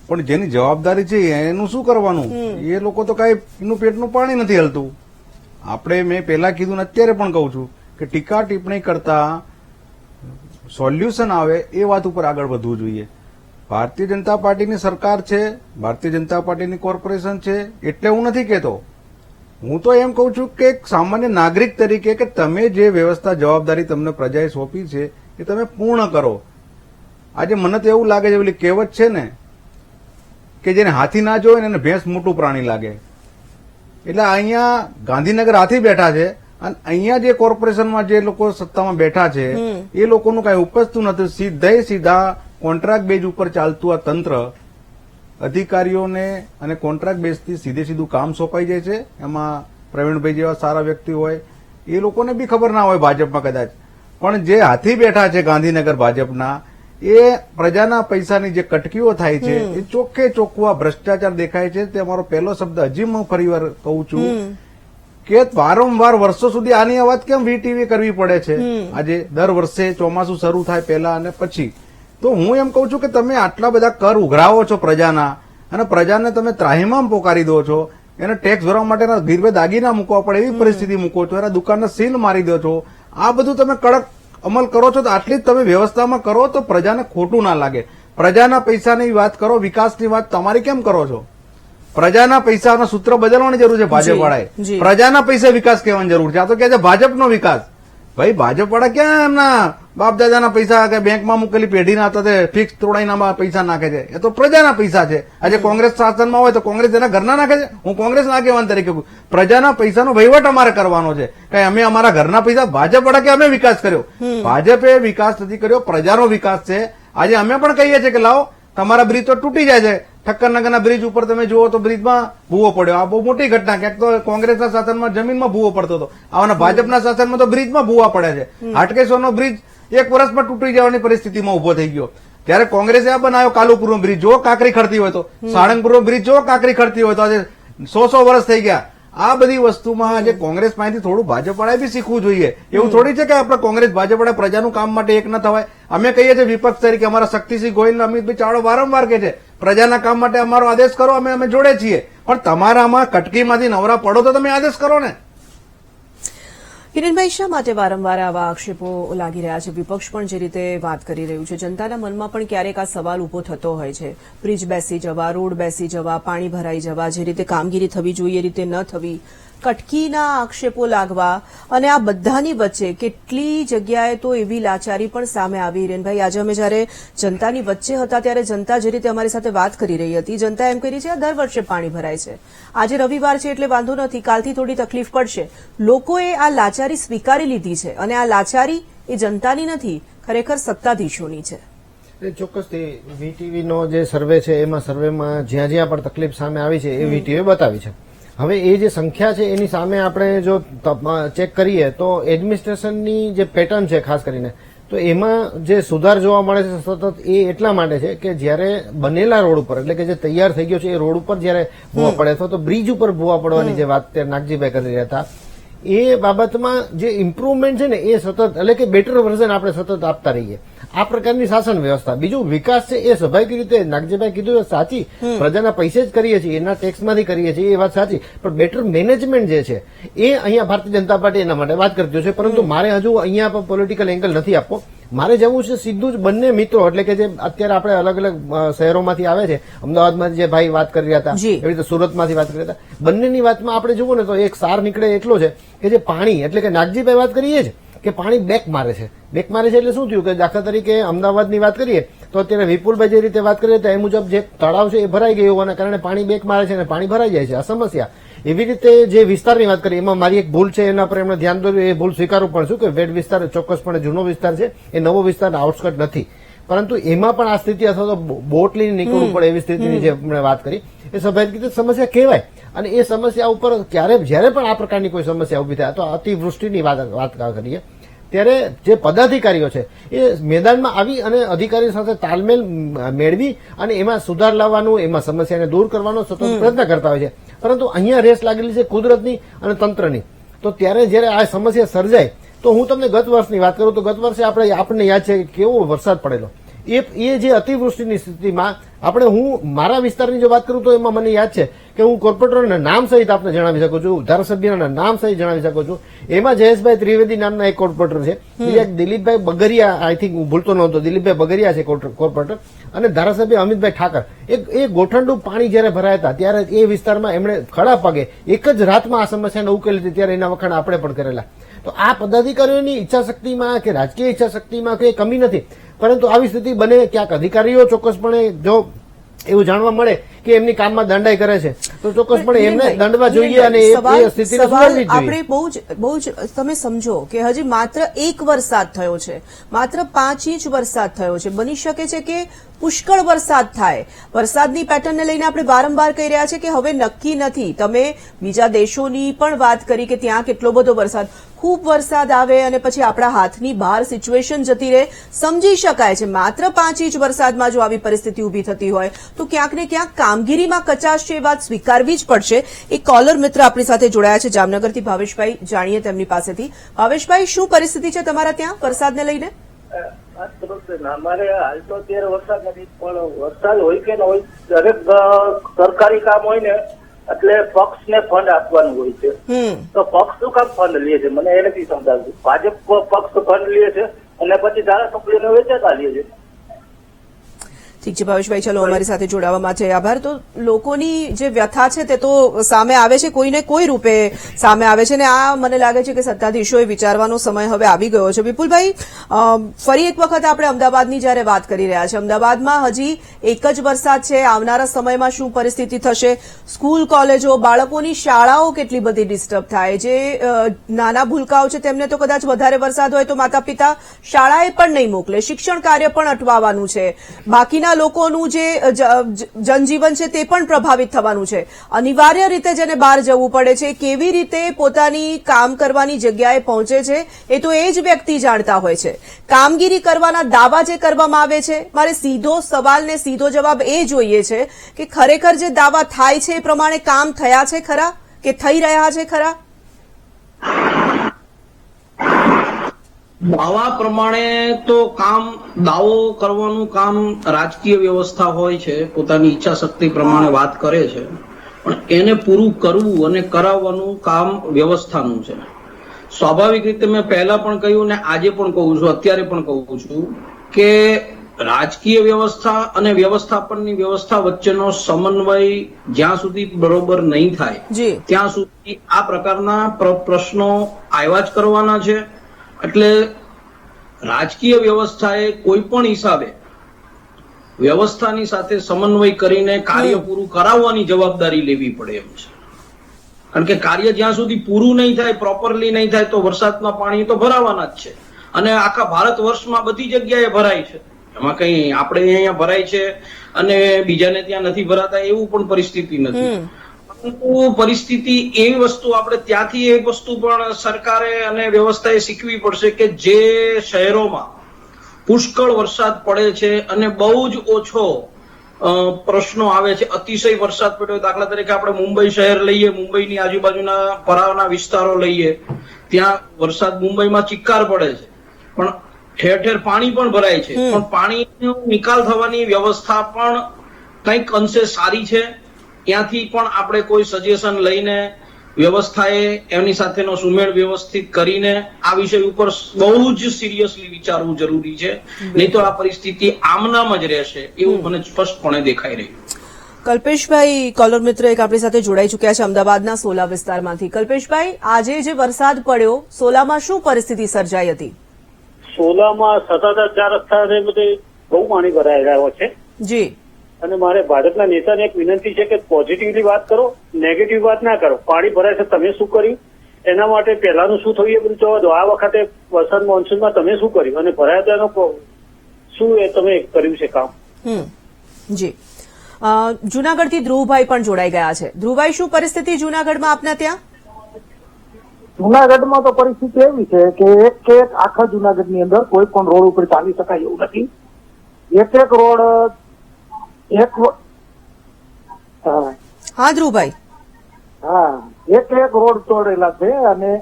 પણ જેની જવાબદારી છે એનું શું કરવાનું? એ લોકો તો કઈ એનું પેટનું પાણી નથી હલતું. આપણે મેં પહેલા કીધું ને અત્યારે પણ કહું છું કે ટીકા ટિપ્પણી કરતા સોલ્યુશન આવે એ વાત ઉપર આગળ વધવું જોઈએ. ભારતીય જનતા પાર્ટીની સરકાર છે, ભારતીય જનતા પાર્ટીની કોર્પોરેશન છે, એટલે હું નથી કહેતો. હું તો એમ કહું છું કે એક સામાન્ય નાગરિક તરીકે કે તમે જે વ્યવસ્થા જવાબદારી તમને પ્રજાએ સોંપી છે એ તમે પૂર્ણ કરો. આજે મને તો એવું લાગે છે, પેલી કહેવત છે ને કે જેને હાથી ના જોવે ને એને ભેંસ મોટું પ્રાણી લાગે. એટલે અહીંયા ગાંધીનગર હાથી બેઠા છે અને અહીંયા જે કોર્પોરેશનમાં જે લોકો સત્તામાં બેઠા છે એ લોકોનું કઈ ઉપજતું નથી. સીધા કોન્ટ્રાક્ટ બેઝ ઉપર ચાલતું આ તંત્ર અધિકારીઓને અને કોન્ટ્રાક્ટ બેઝથી સીધું કામ સોંપાઈ જાય છે. એમાં પ્રવીણભાઈ જેવા સારા વ્યક્તિ હોય એ લોકોને બી ખબર ના હોય ભાજપમાં કદાચ, પણ જે હાથી બેઠા છે ગાંધીનગર ભાજપના, એ પ્રજાના પૈસાની જે કટકીઓ થાય છે એ ચોખ્ખે ચોખ્ખું ભ્રષ્ટાચાર દેખાય છે. તે અમારો પહેલો શબ્દ હજી હું ફરીવાર કહું છું કે વારંવાર વર્ષો સુધી આની વાત કેમ વીટીવી કરવી પડે છે. આજે દર વર્ષે ચોમાસું શરૂ થાય પહેલા અને પછી. તો હું એમ કહું છું કે તમે આટલા બધા કર ઉઘરાવો છો પ્રજાના અને પ્રજાને તમે ત્રાહિમામ પોકારી દો છો. એને ટેક્સ ભરવા માટેના ગીરવે દાગીના મૂકવા પડે એવી પરિસ્થિતિ મૂકો છો, એના દુકાનના સીલ મારી દો છો. આ બધું તમે કડક અમલ કરો છો તો આટલી જ તમે વ્યવસ્થામાં કરો તો પ્રજાને ખોટું ના લાગે. પ્રજાના પૈસાની વાત કરો, વિકાસની વાત તમારી કેમ કરો છો? પ્રજાના પૈસાના સૂત્ર બદલવાની જરૂર છે ભાજપ વાળાએ. પ્રજાના પૈસા વિકાસ કહેવાની જરૂર છે. આ તો કે છે ભાજપનો વિકાસ. ભાઈ ભાજપ વાળા ક્યાં એમના બાપ દાદાના પૈસા કે બેંકમાં મૂકેલી પેઢીના હતા ફિક્સ તોડાઈના પૈસા નાખે છે? એ તો પ્રજાના પૈસા છે. આજે કોંગ્રેસ શાસનમાં હોય તો કોંગ્રેસ એના ઘરના નાખે છે. હું કોંગ્રેસના આગેવાન તરીકે પ્રજાના પૈસાનો વહીવટ અમારે કરવાનો છે. કઈ અમે અમારા ઘરના પૈસા ભાજપ વાળા કે અમે વિકાસ કર્યો? ભાજપે વિકાસ નથી કર્યો, પ્રજાનો વિકાસ છે. આજે અમે પણ કહીએ છીએ કે લાવો તમારા બ્રિજ તો તૂટી જાય છે. ઠક્કરનગરના બ્રિજ ઉપર તમે જુઓ તો બ્રિજમાં ભૂવો પડ્યો. આ બહુ મોટી ઘટના. ક્યાંક તો કોંગ્રેસના શાસનમાં જમીનમાં ભૂવો પડતો હતો, આવાના ભાજપના શાસનમાં તો બ્રિજમાં ભૂવા પડે છે. હાટકેશ્વરનો બ્રિજ એક વર્ષમાં તૂટી જવાની પરિસ્થિતિમાં ઉભો થઈ ગયો. ત્યારે કોંગ્રેસે આ બનાવ્યો કાલુપુરનો બ્રિજ. જો કાંકરી ખડતી હોય તો, સાળંગપુરનો બ્રિજ જો કાંકરી ખડતી હોય તો આજે 100 વર્ષ થઈ ગયા. આ બધી વસ્તુમાં આજે કોંગ્રેસ પાસેથી થોડું ભાજપ વાળાએ બી શીખવું જોઈએ. એવું થોડી છે કે આપણે કોંગ્રેસ ભાજપ વાળા પ્રજાનું કામ માટે એક ન થવાય. અમે કહીએ છીએ વિપક્ષ તરીકે, અમારા શક્તિસિંહ ગોહિલ, અમિતભાઈ ચાવડા વારંવાર કહે છે પ્રજાના કામ માટે અમારો આદેશ કરો, અમે જોડે છીએ. પણ તમારામાં કટકીમાંથી નવરા પડો તો તમે આદેશ કરો ને. કિરણભાઈ, શા માટે વારંવાર આવા આક્ષેપો લાગી રહ્યા છે? વિપક્ષ પણ જે રીતે વાત કરી રહ્યું છે, જનતાના મનમાં પણ ક્યારેક આ સવાલ ઉભો થતો હોય છે. બ્રિજ બેસી જવા, રોડ બેસી જવા, પાણી ભરાઈ જવા, જે રીતે કામગીરી થવી જોઈએ એ રીતે ન થવી, કટકીના આક્ષેપો લાગવા, અને આ બધાની વચ્ચે કેટલી જગ્યાએ તો એવી લાચારી પણ સામે આવી. હિરેનભાઈ, આજે અમે જયારે જનતાની વચ્ચે હતા ત્યારે જનતા જે રીતે અમારી સાથે વાત કરી રહી હતી, જનતા એમ કરી છે આ દર વર્ષે પાણી ભરાય છે, આજે રવિવાર છે એટલે વાંધો નથી, કાલથી થોડી તકલીફ પડશે. લોકોએ આ લાચારી સ્વીકારી લીધી છે અને આ લાચારી એ જનતાની નથી, ખરેખર સત્તાધીશોની છે. ચોક્કસથી વીટીવીનો જે સર્વે છે એમાં સર્વેમાં જ્યાં જ્યાં પણ તકલીફ સામે આવી છે એ વીટીવીએ બતાવી છે. હવે એ જે સંખ્યા છે એની સામે આપણે જો ચેક કરીએ તો એડમિનિસ્ટ્રેશનની જે પેટર્ન છે, ખાસ કરીને તો એમાં જે સુધાર જોવા મળે છે સતત એ એટલા માટે છે કે જ્યારે બનેલા રોડ ઉપર એટલે કે જે તૈયાર થઈ ગયો છે એ રોડ ઉપર જ્યારે ભૂવા પડે અથવા તો બ્રિજ ઉપર ભૂવા પડવાની જે વાત નાગજીભાઈ કરી રહ્યા હતા એ બાબતમાં જે ઇમ્પ્રુવમેન્ટ છે ને એ સતત એટલે કે બેટર વર્ઝન આપણે સતત આપતા રહીએ આ પ્રકારની શાસન વ્યવસ્થા. બીજું વિકાસ છે એ સ્વાભાવિક રીતે નાગજીભાઈ કીધું સાચી, પ્રજાના પૈસે જ કરીએ છીએ, એના ટેક્સમાંથી કરીએ છીએ એ વાત સાચી, પણ બેટર મેનેજમેન્ટ જે છે એ અહીંયા ભારતીય જનતા પાર્ટી એના માટે વાત કરતી છે. પરંતુ મારે હજુ અહીંયા પણ પોલિટિકલ એંગલ નથી આપવો. મારે જવું છે સીધું જ બંને મિત્રો એટલે કે જે અત્યારે આપણે અલગ અલગ શહેરોમાંથી આવે છે, અમદાવાદમાંથી જે ભાઈ વાત કરી રહ્યા હતા, એવી રીતે સુરતમાંથી વાત કરી રહ્યા હતા, બંનેની વાતમાં આપણે જુઓ ને તો એક સાર નીકળે એટલો છે કે જે પાણી એટલે કે નાગજીભાઈ વાત કરીએ છે કે પાણી બેક મારે છે. બેક મારે છે એટલે શું થયું કે દાખલા તરીકે અમદાવાદની વાત કરીએ તો અત્યારે વિપુલભાઈ જે રીતે વાત કરીએ તો એ મુજબ જે તળાવ છે એ ભરાઈ ગયું હોવાના કારણે પાણી બેક મારે છે અને પાણી ભરાઈ જાય છે, આ સમસ્યા. એવી રીતે જે વિસ્તારની વાત કરીએ એમાં મારી એક ભૂલ છે, એના પર એમણે ધ્યાન દોર્યું, એ ભૂલ સ્વીકારવું પણ છું કે વેડ વિસ્તાર ચોક્કસપણે જૂનો વિસ્તાર છે, એ નવો વિસ્તાર આઉટસ્કટ નથી, પરંતુ એમાં પણ આ સ્થિતિ અથવા તો બોટ લઈને નીકળવું પડે એવી સ્થિતિની જે આપણે વાત કરી એ સ્વાભાવિક રીતે સમસ્યા કહેવાય. અને એ સમસ્યા ઉપર જ્યારે પણ આ પ્રકારની કોઈ સમસ્યા ઉભી થાય તો અતિવૃષ્ટિની વાત કરીએ ત્યારે જે પદાધિકારીઓ છે એ મેદાનમાં આવી અને અધિકારીઓ સાથે તાલમેલ મેળવી અને એમાં સુધાર લાવવાનું, એમાં સમસ્યાને દૂર કરવાનો સતત પ્રયત્ન કરતા હોય છે. પરંતુ અહીંયા રેસ લાગેલી છે કુદરતની અને તંત્રની. તો ત્યારે જયારે આ સમસ્યા સર્જાય તો હું તમને ગત વર્ષની વાત કરું તો ગત વર્ષે આપણને યાદ છે કે કેવો વરસાદ પડેલો. એ જે અતિવૃષ્ટિની સ્થિતિમાં હું મારા વિસ્તારની જો વાત કરું તો એમાં મને યાદ છે કે હું કોર્પોરેટરના નામ સહિત આપને જણાવી શકું છું, ધારાસભ્યના નામ સહિત જણાવી શકું છું. એમાં જયેશભાઈ ત્રિવેદી નામના એક કોર્પોરેટર છે, બીજા એક દિલીપભાઈ બગરિયા, આઈ થિંક હું ભૂલતો નહોતો, દિલીપભાઈ બગરિયા છે કોર્પોરેટર, અને ધારાસભ્ય અમિતભાઈ ઠાકર. એ ગોઠણડું પાણી જયારે ભરાયા હતા ત્યારે એ વિસ્તારમાં એમણે ખડા પગે એક જ રાતમાં આ સમસ્યાને ઉકેલી હતી, ત્યારે એના વખાણ આપણે પણ કરેલા. તો આ પદાધિકારીઓની ઈચ્છાશક્તિમાં કે રાજકીય ઈચ્છાશક્તિમાં કોઈ કમી નથી, પરંતુ આવી સ્થિતિ બને ક્યાંક અધિકારીઓ ચોક્કસપણે જો એવું જાણવા મળે કે એમની કામમાં દંડાઈ કરે છે તો ચોક્કસપણે એમને દંડવા જોઈએ અને એ સ્થિતિને સુધારવી જોઈએ. આપણે બહુ જ તમે સમજો કે હજી માત્ર એક વરસાદ થયો છે, માત્ર 5 ઇંચ વરસાદ થયો છે, બની શકે છે કે પુષ્કળ વરસાદ થાય. વરસાદની પેટર્નને લઈને આપણે વારંવાર કહી રહ્યા છે કે હવે નક્કી નથી. તમે બીજા દેશોની પણ વાત કરી કે ત્યાં કેટલો બધો વરસાદ, ખૂબ વરસાદ આવે અને પછી આપણા હાથની બહાર સિચ્યુએશન જતી રહે, સમજી શકાય છે. માત્ર 5 ઇંચ વરસાદમાં જો આવી પરિસ્થિતિ ઉભી થતી હોય તો ક્યાંક ને ક્યાંક કામગીરીમાં કચાશ છે, એ વાત સ્વીકારવી જ પડશે. એક કોલર મિત્ર આપણી સાથે જોડાયા છે જામનગરથી, ભાવેશભાઈ, જાણીએ તેમની પાસેથી. ભાવેશભાઈ, શું પરિસ્થિતિ છે તમારા ત્યાં વરસાદને લઈને? અમારે હાલ તો અત્યારે વરસાદ નથી, પણ વરસાદ હોય કે ન હોય દરેક સરકારી કામ હોય ને એટલે પક્ષને ફંડ આપવાનું હોય છે. તો પક્ષ શું કામ ફંડ લે છે મને એ નથી સમજાવતું. ભાજપ પક્ષ ફંડ લે છે અને પછી ધારાસભ્યોને વેચાતા લે છે. ઠીક છે ભાવેશભાઈ, ચલો અમારી સાથે જોડાવા માટે આભાર. તો લોકોની જે વ્યથા છે તે તો સામે આવે છે, કોઈને કોઈ રૂપે સામે આવે છે, અને આ મને લાગે છે કે સત્તાધીશોએ વિચારવાનો સમય હવે આવી ગયો છે. વિપુલભાઈ, ફરી એક વખત આપણે અમદાવાદની જયારે વાત કરી રહ્યા છે, અમદાવાદમાં હજી એક જ વરસાદ છે, આવનારા સમયમાં શું પરિસ્થિતિ થશે? સ્કૂલ, કોલેજો, બાળકોની શાળાઓ કેટલી બધી ડિસ્ટર્બ થાય. જે નાના ભૂલકાઓ છે તેમને તો કદાચ વધારે વરસાદ હોય તો માતા પિતા શાળાએ પણ નહીં મોકલે, શિક્ષણ કાર્ય પણ અટવાવાનું છે, બાકીના લોકોનું જે જનજીવન છે તે પણ પ્રભાવિત થવાનું છે. અનિવાર્ય રીતે જેને બહાર જવું પડે છે, કેવી રીતે પોતાની કામ કરવાની જગ્યાએ પહોંચે છે એ તો એ જ વ્યક્તિ જાણતા હોય છે. કામગીરી કરવાના દાવા જે કરવામાં આવે છે, મારે સીધો સવાલ ને સીધો જવાબ એ જોઈએ છે કે ખરેખર જે દાવા થાય છે એ પ્રમાણે કામ થયા છે ખરા કે થઈ રહ્યા છે ખરા? દાવા પ્રમાણે તો દાવો કરવાનું કામ રાજકીય વ્યવસ્થા હોય છે, પોતાની ઈચ્છા શક્તિ પ્રમાણે વાત કરે છે, પણ એને પૂરું કરવું અને કરાવવાનું કામ વ્યવસ્થાનું છે. સ્વાભાવિક રીતે મેં પહેલા પણ કહ્યું ને આજે પણ કહું છું, અત્યારે પણ કહું છું કે રાજકીય વ્યવસ્થા અને વ્યવસ્થાપનની વ્યવસ્થા વચ્ચેનો સમન્વય જ્યાં સુધી બરોબર નહીં થાય ત્યાં સુધી આ પ્રકારના પ્રશ્નો આવ્યા જ કરવાના છે. એટલે રાજકીય વ્યવસ્થાએ કોઈ પણ હિસાબે વ્યવસ્થાની સાથે સમન્વય કરીને કાર્ય પૂરું કરાવવાની જવાબદારી લેવી પડે એમ છે. કારણ કે કાર્ય જ્યાં સુધી પૂરું નહીં થાય, પ્રોપરલી નહીં થાય તો વરસાદના પાણી તો ભરાવાના જ છે, અને આખા ભારત વર્ષમાં બધી જગ્યાએ ભરાય છે. એમાં કઈ આપણે અહીંયા ભરાય છે અને બીજાને ત્યાં નથી ભરાતા એવું પણ પરિસ્થિતિ નથી. પરિસ્થિતિ એવી વસ્તુ આપણે ત્યાંથી એક વસ્તુ પણ સરકારે અને વ્યવસ્થાએ શીખવી પડશે કે જે શહેરોમાં પુષ્કળ વરસાદ પડે છે અને બહુ જ ઓછો પ્રશ્નો આવે છે. અતિશય વરસાદ પડ્યો, દાખલા તરીકે આપણે મુંબઈ શહેર લઈએ, મુંબઈની આજુબાજુના પરાવના વિસ્તારો લઈએ, ત્યાં વરસાદ મુંબઈમાં ચિક્કાર પડે છે, પણ ઠેર ઠેર પાણી પણ ભરાય છે, પણ પાણીનો નિકાલ થવાની વ્યવસ્થા પણ કંઈક અંશે સારી છે. ત્યાંથી પણ આપણે કોઈ સજેશન લઈને વ્યવસ્થાએ એમની સાથેનો સુમેળ વ્યવસ્થિત કરીને આ વિષય ઉપર બહુ જ સિરિયસલી વિચારવું જરૂરી છે, નહીં તો આ પરિસ્થિતિ આમનામ જ રહેશે એવું મને સ્પષ્ટપણે દેખાઈ રહ્યું. કલ્પેશભાઈ, કોલર મિત્ર એક આપણી સાથે જોડાઈ ચૂક્યા છે અમદાવાદના સોલા વિસ્તારમાંથી. કલ્પેશભાઈ, આજે જે વરસાદ પડ્યો, સોલામાં શું પરિસ્થિતિ સર્જાઈ હતી? સોલામાં સતત 4 રસ્તા બધે બહુ પાણી ભરાઈ રહ્યો છે. જી. અને મારે ભાજપના નેતાને એક વિનંતી છે કે પોઝિટિવલી વાત કરો, નેગેટિવ વાત ના કરો. પાણી ભરાય છે, તમે શું કર્યું, એના માટે પહેલાનું શું થયું એ બધું જોવા દો. આ વખતે વરસાદ મોન્સૂનમાં તમે શું કર્યું અને ભરાય તો એનો શું એ તમે કર્યું છે કામ? જી. જૂનાગઢથી ધ્રુવભાઈ પણ જોડાઈ ગયા છે. ધ્રુવભાઈ, શું પરિસ્થિતિ જૂનાગઢમાં આપના ત્યાં? જૂનાગઢમાં તો પરિસ્થિતિ એવી છે કે એક આખા જૂનાગઢની અંદર કોઈ પણ રોડ ઉપર ચાલી શકાય એવું નથી. એક રોડ હા ધ્રુવભાઈ. એક રોડ તોડેલા છે અને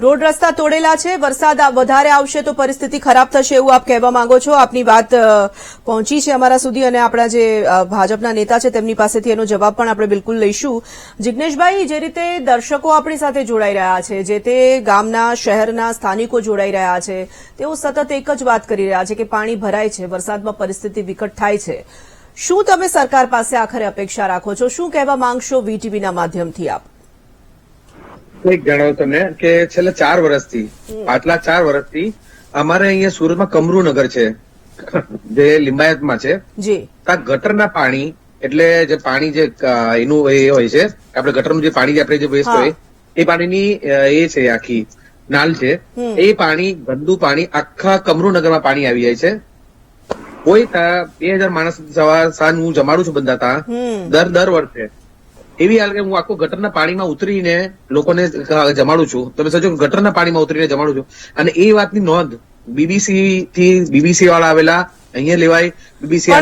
રોડ રસ્તા તોડેલા છે. વરસાદ વધારે આવશે તો પરિસ્થિતિ ખરાબ થશે એવું આપ કહેવા માંગો છો. આપની વાત પહોંચી છે અમારા સુધી અને આપણા જે ભાજપના નેતા છે તેમની પાસેથી એનો જવાબ પણ આપણે બિલકુલ લઈશું. જિજ્ઞેશભાઈ, જે રીતે દર્શકો આપણી સાથે જોડાઈ રહ્યા છે, જે તે ગામના શહેરના સ્થાનિકો જોડાઈ રહ્યા છે, તેઓ સતત એક જ વાત કરી રહ્યા છે કે પાણી ભરાય છે, વરસાદમાં પરિસ્થિતિ વિકટ થાય છે. શું તમે સરકાર પાસે આખરે અપેક્ષા રાખો છો? શું કહેવા માંગશો વીટીવીના માધ્યમથી આપ? એક જણાવું તમને કે છેલ્લા 4 વર્ષથી પાછલા 4 વર્ષથી અમારે અહીંયા સુરતમાં કમરુનગર છે જે લિંબાયતમાં છે. જી. ત્યાં ગટરના પાણી એટલે જે પાણી જે એનું એ હોય છે, આપણે ગટરનું જે પાણી આપણે જે વેસ્ટ હોય એ પાણીની એ છે આખી નાલ છે. એ પાણી ગંદુ પાણી આખા કમરુનગરમાં પાણી આવી જાય છે. કોઈ 2000 માણસ સાંજ હું જમાડું છું બંધાતા દર વર્ષે. એવી હાલ કે હું આખો ગટરના પાણીમાં ઉતરીને લોકોને જમાડું છું. તમે સમજો ગટરના પાણીમાં ઉતરીને જમાડું છું. અને એ વાતની નોંધ બીબીસી વાળા આવેલા અહીંયા લેવાય. બીબીસી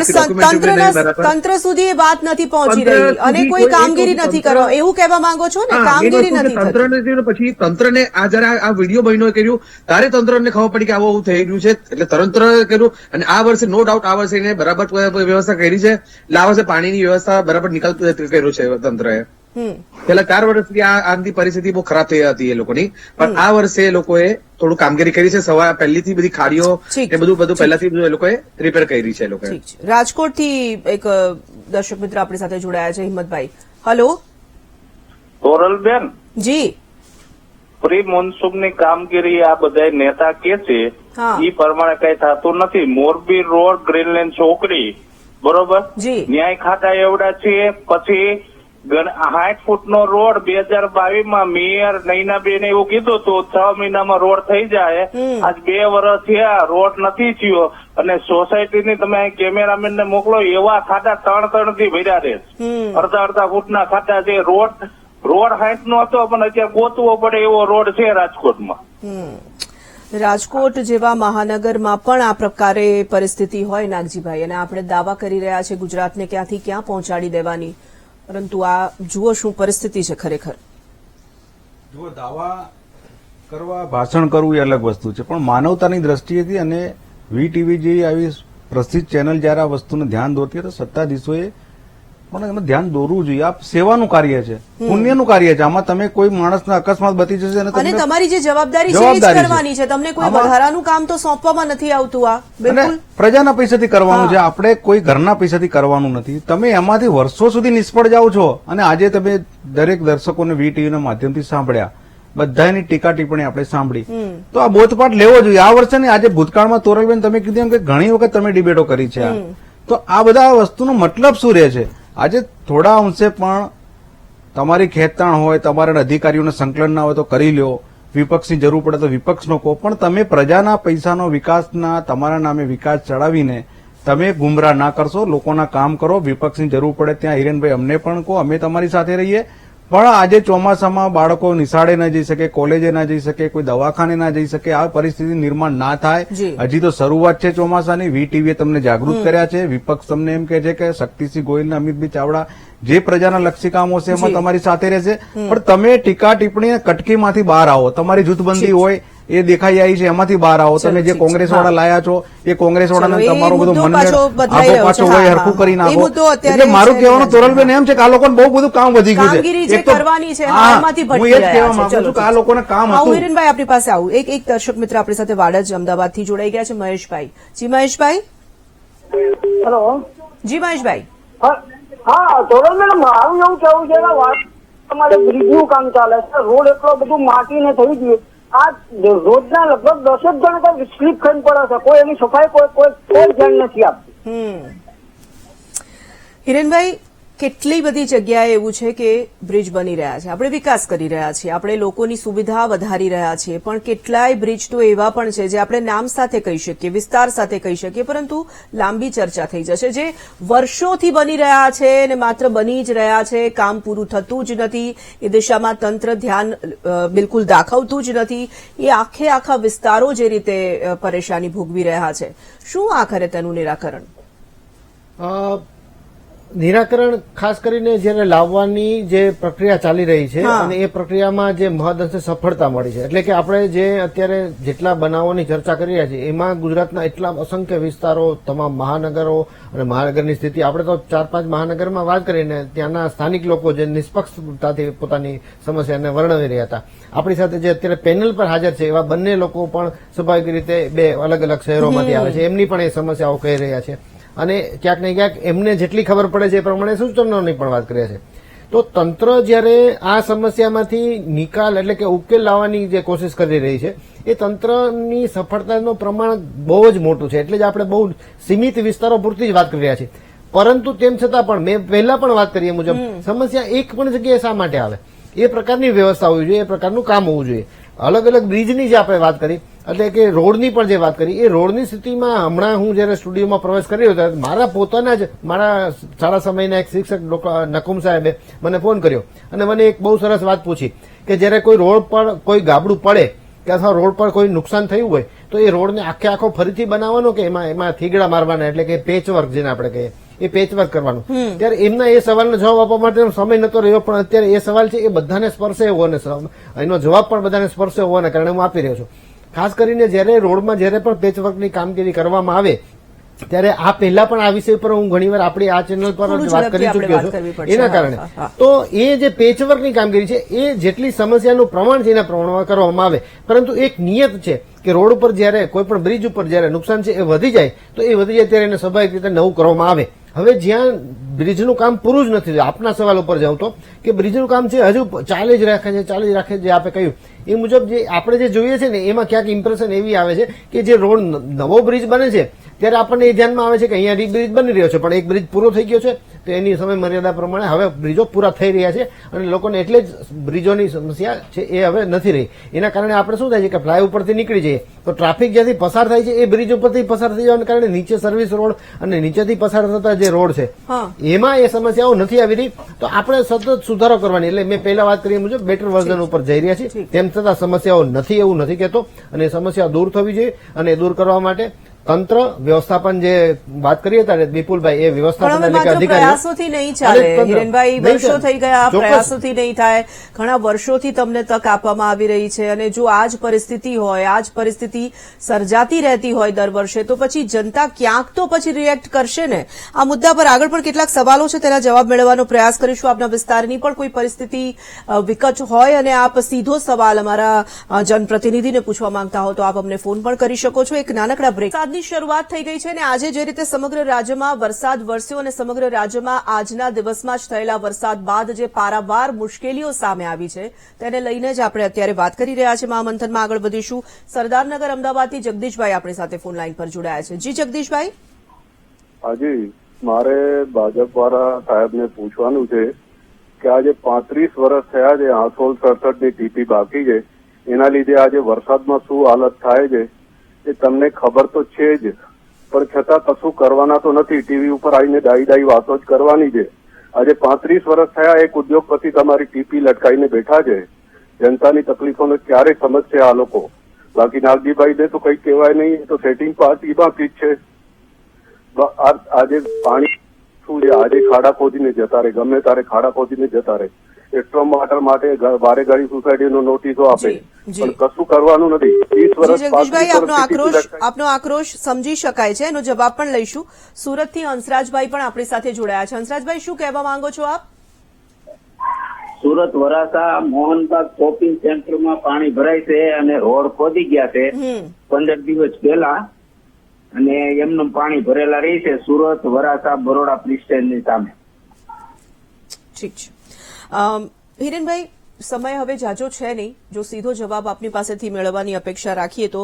તંત્ર સુધી એ વાત નથી પહોંચી રહી અને કોઈ કામગીરી નથી કરવા એવું કહેવા માંગો છો ને? કામગીરી નથી. તંત્રને પછી તંત્રને આ જરા આ વિડીયો બન્યો કર્યું તારે તંત્રને ખબર પડી કે આવું થઈ ગયું છે એટલે તંત્ર કર્યું. અને આ વર્ષે નો ડાઉટ આ વર્ષે એને બરાબર વ્યવસ્થા કરી છે. એટલે આ વર્ષે પાણીની વ્યવસ્થા બરાબર નિકાલ કર્યો છે તંત્રએ. પેલા 4 વર્ષથી આની પરિસ્થિતિ બહુ ખરાબ થઈ હતી એ લોકોની, પણ આ વર્ષે એ લોકોએ થોડું કામગીરી કરી છે. પહેલીથી બધી ખાડીઓ એ બધું પહેલાથી એ લોકોએ રિપેર કરી છે. રાજકોટથી એક દર્શક મિત્ર આપણી સાથે જોડાયા છે, હિંમતભાઈ. હલો તોરલબેન. જી. પ્રી મોન્સૂનની કામગીરી આ બધા નેતા કે છે એ પ્રમાણે કઈ થતું નથી. મોરબી રોડ ગ્રીનલેન્ડ ચોકડી બરોબર ન્યાય ખાતા એવડા છે. પછી 60 ફૂટનો રોડ 2022માં મેયર નૈનાબેન એવું કીધું હતું 6 મહિનામાં રોડ થઈ જાય. આજ 2 વર્ષ થયા રોડ નથી થયો. અને સોસાયટીની તમે કેમેરામેન ને મોકલો એવા ખાતા 3 થી ભર્યા રહે. અડધા ફૂટના ખાતા છે. રોડ 60 નો હતો પણ અત્યારે ગોતવો પડે એવો રોડ છે રાજકોટમાં. રાજકોટ જેવા મહાનગરમાં પણ આ પ્રકારે પરિસ્થિતિ હોય નાગજીભાઈ, અને આપણે દાવા કરી રહ્યા છે ગુજરાતને ક્યાંથી ક્યાં પહોંચાડી દેવાની, પરંતુ આ જુઓ શું પરિસ્થિતિ છે ખરેખર. જુઓ, દાવા કરવા ભાષણ કરવું એ અલગ વસ્તુ છે, પણ માનવતાની દ્રષ્ટિએથી અને વીટીવી જેવી આવી પ્રસિદ્ધ ચેનલ જયારે આ વસ્તુને ધ્યાન દોરતી હોય તો સત્તાધીશોએ પણ એમાં ધ્યાન દોરવું જોઈએ. આ સેવાનું કાર્ય છે, પુણ્યનું કાર્ય છે. આમાં તમે કોઈ માણસના અકસ્માત બચી જશે અને તમારી જે જવાબદારી છે એ જ કરવાની છે. તમને કોઈ વધારાનું કામ તો સોંપવામાં નથી આવતું. આ બિલકુલ પ્રજાના પૈસાથી કરવાનું છે, આપણે કોઈ ઘરના પૈસાથી કરવાનું નથી. તમે એમાંથી વર્ષો સુધી નિષ્ફળ જાઓ છો અને આજે તમે દરેક દર્શકોને વીટીવીના માધ્યમથી સાંભળ્યા, બધાની ટીકા ટિપ્પણી આપણે સાંભળી, તો આ બોધપાઠ લેવો જોઈએ. આ વર્ષે ને આજે ભૂતકાળમાં તોરલબેન તમે કીધું એમ કે ઘણી વખત તમે ડિબેટો કરી છે, તો આ બધા વસ્તુનો મતલબ શું રહે છે? આજે થોડા અંશે પણ તમારી ખેંચતાણ હોય, તમારા અધિકારીઓને સંકલન ના હોય તો કરી લ્યો, વિપક્ષની જરૂર પડે તો વિપક્ષનો કહો, પણ તમે પ્રજાના પૈસાનો વિકાસના તમારા નામે વિકાસ ચડાવીને તમે ગુમરાહ ના કરશો. લોકોના કામ કરો. વિપક્ષની જરૂર પડે ત્યાં હિરેનભાઈ અમને પણ કહો, અમે તમારી સાથે રહીએ, પણ આજે ચોમાસામાં બાળકો નિશાળે ન જઈ શકે, કોલેજે ના જઈ શકે, કોઈ દવાખાને ના જઈ શકે, આ પરિસ્થિતિ નિર્માણ ના થાય. હજી તો શરૂઆત છે ચોમાસાની. વીટીવીએ તમને જાગૃત કર્યા છે, વિપક્ષ તમને એમ કે છે કે શક્તિસિંહ ગોહિલ અને અમિતભાઈ ચાવડા જે પ્રજાના લક્ષી કામો છે એમાં તમારી સાથે રહેશે. પણ તમે ટીકા ટિપ્પણી કટકીમાંથી બહાર આવો. તમારી જૂથબંધી હોય એ દેખાઈ આવી છે, એમાંથી બહાર આવો. તમે જે કોંગ્રેસ વાળા લાયા છો એ કોંગ્રેસ વાળાને તમારો બધો મનમેળ આગો પાછો હોય હરખું કરી નાખો. એટલે મારું કહેવાનું તોરલબેન એમ છે કે આ લોકોને બહુ બધું કામ વધી ગયું છે. હું એ જ કહેવા માંગુ છું કે આ લોકોને કામ હતું. હિરેનભાઈ આપણી પાસે આવું. એક દર્શક મિત્ર આપણી સાથે વાડજ અમદાવાદથી જોડાઈ ગયા છે, મહેશભાઈ. જી મહેશભાઈ. હેલો. જી મહેશભાઈ. હા ધોરણ મેડમ, મારું એવું કેવું છે કે તમારે બ્રિજનું કામ ચાલે છે, રોડ એટલો બધું માટીને થઈ ગયું. આ રોજના લગભગ 10 જણ તો સ્લીપ ખાઈને પડે છે, કોઈ એની સફાઈ કોઈ ધ્યાન નથી આપતું. હિરેનભાઈ, કેટલી બધી જગ્યાએ એવું છે કે બ્રિજ બની રહ્યા છે, આપણે વિકાસ કરી રહ્યા છીએ, આપણે લોકોની સુવિધા વધારી રહ્યા છીએ, પણ કેટલાય બ્રિજ તો એવા પણ છે જે આપણે નામ સાથે કહી શકીએ, વિસ્તાર સાથે કહી શકીએ, પરંતુ લાંબી ચર્ચા થઈ જશે, જે વર્ષોથી બની રહ્યા છે અને માત્ર બની જ રહ્યા છે, કામ પૂરું થતું જ નથી, એ દિશામાં તંત્ર ધ્યાન બિલકુલ દાખવતું જ નથી. એ આખા વિસ્તારો જે રીતે પરેશાની ભોગવી રહ્યા છે, શું આખરે તેનું નિરાકરણ? નિરાકરણ ખાસ કરીને જયારે લાવવાની જે પ્રક્રિયા ચાલી રહી છે અને એ પ્રક્રિયામાં જે મહદઅંશે સફળતા મળી છે, એટલે કે આપણે જે અત્યારે જેટલા બનાવોની ચર્ચા કરી રહ્યા છીએ એમાં ગુજરાતના એટલા અસંખ્ય વિસ્તારો, તમામ મહાનગરો અને મહાનગરની સ્થિતિ, આપણે તો 4-5 મહાનગરમાં વાત કરીને ત્યાંના સ્થાનિક લોકો જે નિષ્પક્ષતાથી પોતાની સમસ્યાને વર્ણવી રહ્યા હતા. આપણી સાથે જે અત્યારે પેનલ પર હાજર છે એવા બંને લોકો પણ સ્વાભાવિક રીતે બે અલગ અલગ શહેરોમાંથી આવે છે, એમની પણ એ સમસ્યાઓ કહી રહ્યા છે અને ક્યાંક ને ક્યાંક એમને જેટલી ખબર પડે છે એ પ્રમાણે સૂચનોની પણ વાત કરે છે. તો તંત્ર જયારે આ સમસ્યામાંથી નિકાલ એટલે કે ઉકેલ લાવવાની જે કોશિશ કરી રહી છે એ તંત્રની સફળતાનું પ્રમાણ બહુ જ મોટું છે, એટલે જ આપણે બહુ સીમિત વિસ્તારો પૂરતી જ વાત કરી રહ્યા છીએ. પરંતુ તેમ છતાં પણ મેં પહેલા પણ વાત કરી એ મુજબ સમસ્યા એક પણ જગ્યાએ શા માટે આવે, એ પ્રકારની વ્યવસ્થા હોવી જોઈએ, એ પ્રકારનું કામ હોવું જોઈએ. અલગ અલગ બ્રિજની જે આપણે વાત કરી, એટલે કે રોડની પણ જે વાત કરી, એ રોડની સ્થિતિમાં હમણાં હું જયારે સ્ટુડિયોમાં પ્રવેશ કર્યો હતો, મારા પોતાના જ મારા સારા સમયના એક શિક્ષક નકુમ સાહેબે મને ફોન કર્યો અને મને એક બહુ સરસ વાત પૂછી કે જયારે કોઈ રોડ પર કોઈ ગાબડું પડે કે અથવા રોડ પર કોઈ નુકસાન થયું હોય તો એ રોડને આખો ફરીથી બનાવવાનો કે એમાં થીગડા મારવાના, એટલે કે પેચવર્ક જેને આપણે કહીએ એ પેચવર્ક કરવાનું. ત્યારે એમના એ સવાલનો જવાબ આપવા માટે સમય નતો રહ્યો, પણ અત્યારે એ સવાલ છે એ બધાને સ્પર્શે એવો અને એનો જવાબ પણ બધાને સ્પર્શે હોવાના કારણે હું આપી રહ્યો છું. ખાસ કરીને જયારે રોડમાં જયારે પણ પેચવર્કની કામગીરી કરવામાં આવે ત્યારે આ પહેલા પણ આ વિષય પર હું ઘણીવાર આપણી આ ચેનલ પર વાત કરી ચૂક્યો છું. એના કારણે તો એ જે પેચવર્કની કામગીરી છે એ જેટલી સમસ્યાનું પ્રમાણ છે એના પ્રમાણમાં કરવામાં આવે, પરંતુ એક નિયત છે કે રોડ ઉપર જયારે કોઈ પણ બ્રિજ ઉપર જયારે નુકસાન છે એ વધી જાય તો એ વધી જાય ત્યારે એને સ્વાભાવિક રીતે નવું કરવામાં આવે. હવે જ્યાં બ્રિજનું કામ પૂરું જ નથી, આપના સવાલ ઉપર જાઉં તો કે બ્રિજનું કામ છે હજુ ચાલી જ રાખે છે, જે આપણે કહ્યું એ મુજબ જે આપણે જે જોઈએ છે ને એમાં ક્યાંક ઇમ્પ્રેશન એવી આવે છે કે જે રોડ નવો બ્રિજ બને છે ત્યારે આપણને એ ધ્યાનમાં આવે છે કે અહીંયા બ્રિજ બની રહ્યો છે, પણ એક બ્રિજ પૂરો થઈ ગયો છે તો એની સમય મર્યાદા પ્રમાણે હવે બ્રિજો પૂરા થઈ રહ્યા છે અને લોકોને એટલે જ બ્રિજોની સમસ્યા છે એ હવે નથી રહી. એના કારણે આપણે શું થાય છે કે ફ્લાય ઉપરથી નીકળી જઈએ તો ટ્રાફિક જ્યાંથી પસાર થાય છે એ બ્રિજ ઉપરથી પસાર થઈ જવાના કારણે નીચે સર્વિસ રોડ અને નીચેથી પસાર થતા જે રોડ છે એમાં એ સમસ્યાઓ નથી આવી રહી. તો આપણે સતત સુધારો કરવાની, એટલે મેં પહેલા વાત કરી મુજબ બેટર વર્ઝન ઉપર જઈ રહ્યા છીએ. તેમ છતાં સમસ્યાઓ નથી એવું નથી કહેતો, અને સમસ્યા દૂર થવી જોઈએ અને દૂર કરવા માટે તંત્ર વ્યવસ્થાપન જે વાત કરી હતા વિપુલભાઈ, એ વ્યવસ્થાપન પ્રયાસોથી નહીં ચાલે હિરેનભાઈ, વર્ષો થઈ ગયા, પ્રયાસોથી નહીં થાય. ઘણા વર્ષોથી તમને તક આપવામાં આવી રહી છે અને જો આ જ પરિસ્થિતિ હોય, આ જ પરિસ્થિતિ સર્જાતી રહેતી હોય દર વર્ષે, તો પછી જનતા ક્યાંક તો પછી રિએક્ટ કરશે ને. આ મુદ્દા પર આગળ પણ કેટલાક સવાલો છે, તેના જવાબ મેળવવાનો પ્રયાસ કરીશું. આપના વિસ્તારની પણ કોઈ પરિસ્થિતિ વિકટ હોય અને આપ સીધો સવાલ અમારા જનપ્રતિનિધિને પૂછવા માંગતા હો તો આપ અમને ફોન પણ કરી શકો છો. એક નાનકડા બ્રેક. વરસાદની શરૂઆત થઈ ગઈ છે અને આજે જે રીતે સમગ્ર રાજ્યમાં વરસાદ વરસ્યો અને સમગ્ર રાજ્યમાં આજના દિવસમાં જ થયેલા વરસાદ બાદ જે પારાવાર મુશ્કેલીઓ સામે આવી છે તેને લઈને જ આપણે અત્યારે વાત કરી રહ્યા છીએ. મહામંથનમાં આગળ વધીશું. સરદારનગર અમદાવાદથી જગદીશભાઈ આપણી સાથે ફોન લાઈન પર જોડાયા છે. જી જગદીશભાઈ. હાજી, મારે ભાજપ વાળા સાહેબને પૂછવાનું છે કે આજે 35 વર્ષ થયા છે, 867 ની ટીપી બાકી છે, એના લીધે આજે વરસાદમાં શું હાલત થાય છે એ તમને ખબર તો છે જ, પણ છતાં કશું કરવાના તો નથી. ટીવી ઉપર આવીને ડાઈ વાતો જ કરવાની છે. આજે 35 વર્ષ થયા એક ઉદ્યોગપતિ તમારી ટીપી લટકાઈને બેઠા છે. જનતાની તકલીફોને ક્યારે સમજશે આ લોકો? બાકી નાગજીભાઈને તો કઈ કહેવાય નહીં, તો સેટિંગ પાર્ટી બાકી જ છે. આજે પાણી શું છે? આજે ખાડા ખોદીને જતા રહે, ગમે તારે ખાડા ખોદીને જતા રહે. સ્ટ્રોમ વોટર માટે વારે ઘડી સોસાયટીનો નોટિસો આપે, પણ કશું કરવાનું નથી. 30 વર્ષ જગદીશભાઈ, આપનો આક્રોશ સમજી શકાય છે, એનો જવાબ પણ લઈશું. સુરતથી હંસરાજભાઈ પણ આપણી સાથે જોડાયા છે. હંસરાજભાઈ, શું કહેવા માંગો છો આપ? સુરત વરાસા મોહનબાગ શોપિંગ સેન્ટરમાં પાણી ભરાય છે અને રોડ ખોદી ગયા છે 15 દિવસ પહેલા, અને એમનું પાણી ભરેલા રહી છે સુરત વરાસા બરોડા પોલીસ સ્ટેશનની સામે. ઠીક છે હિરેનભાઈ, સમય હવે જાજો છે નહીં. જો સીધો જવાબ આપની પાસેથી મેળવવાની અપેક્ષા રાખીએ તો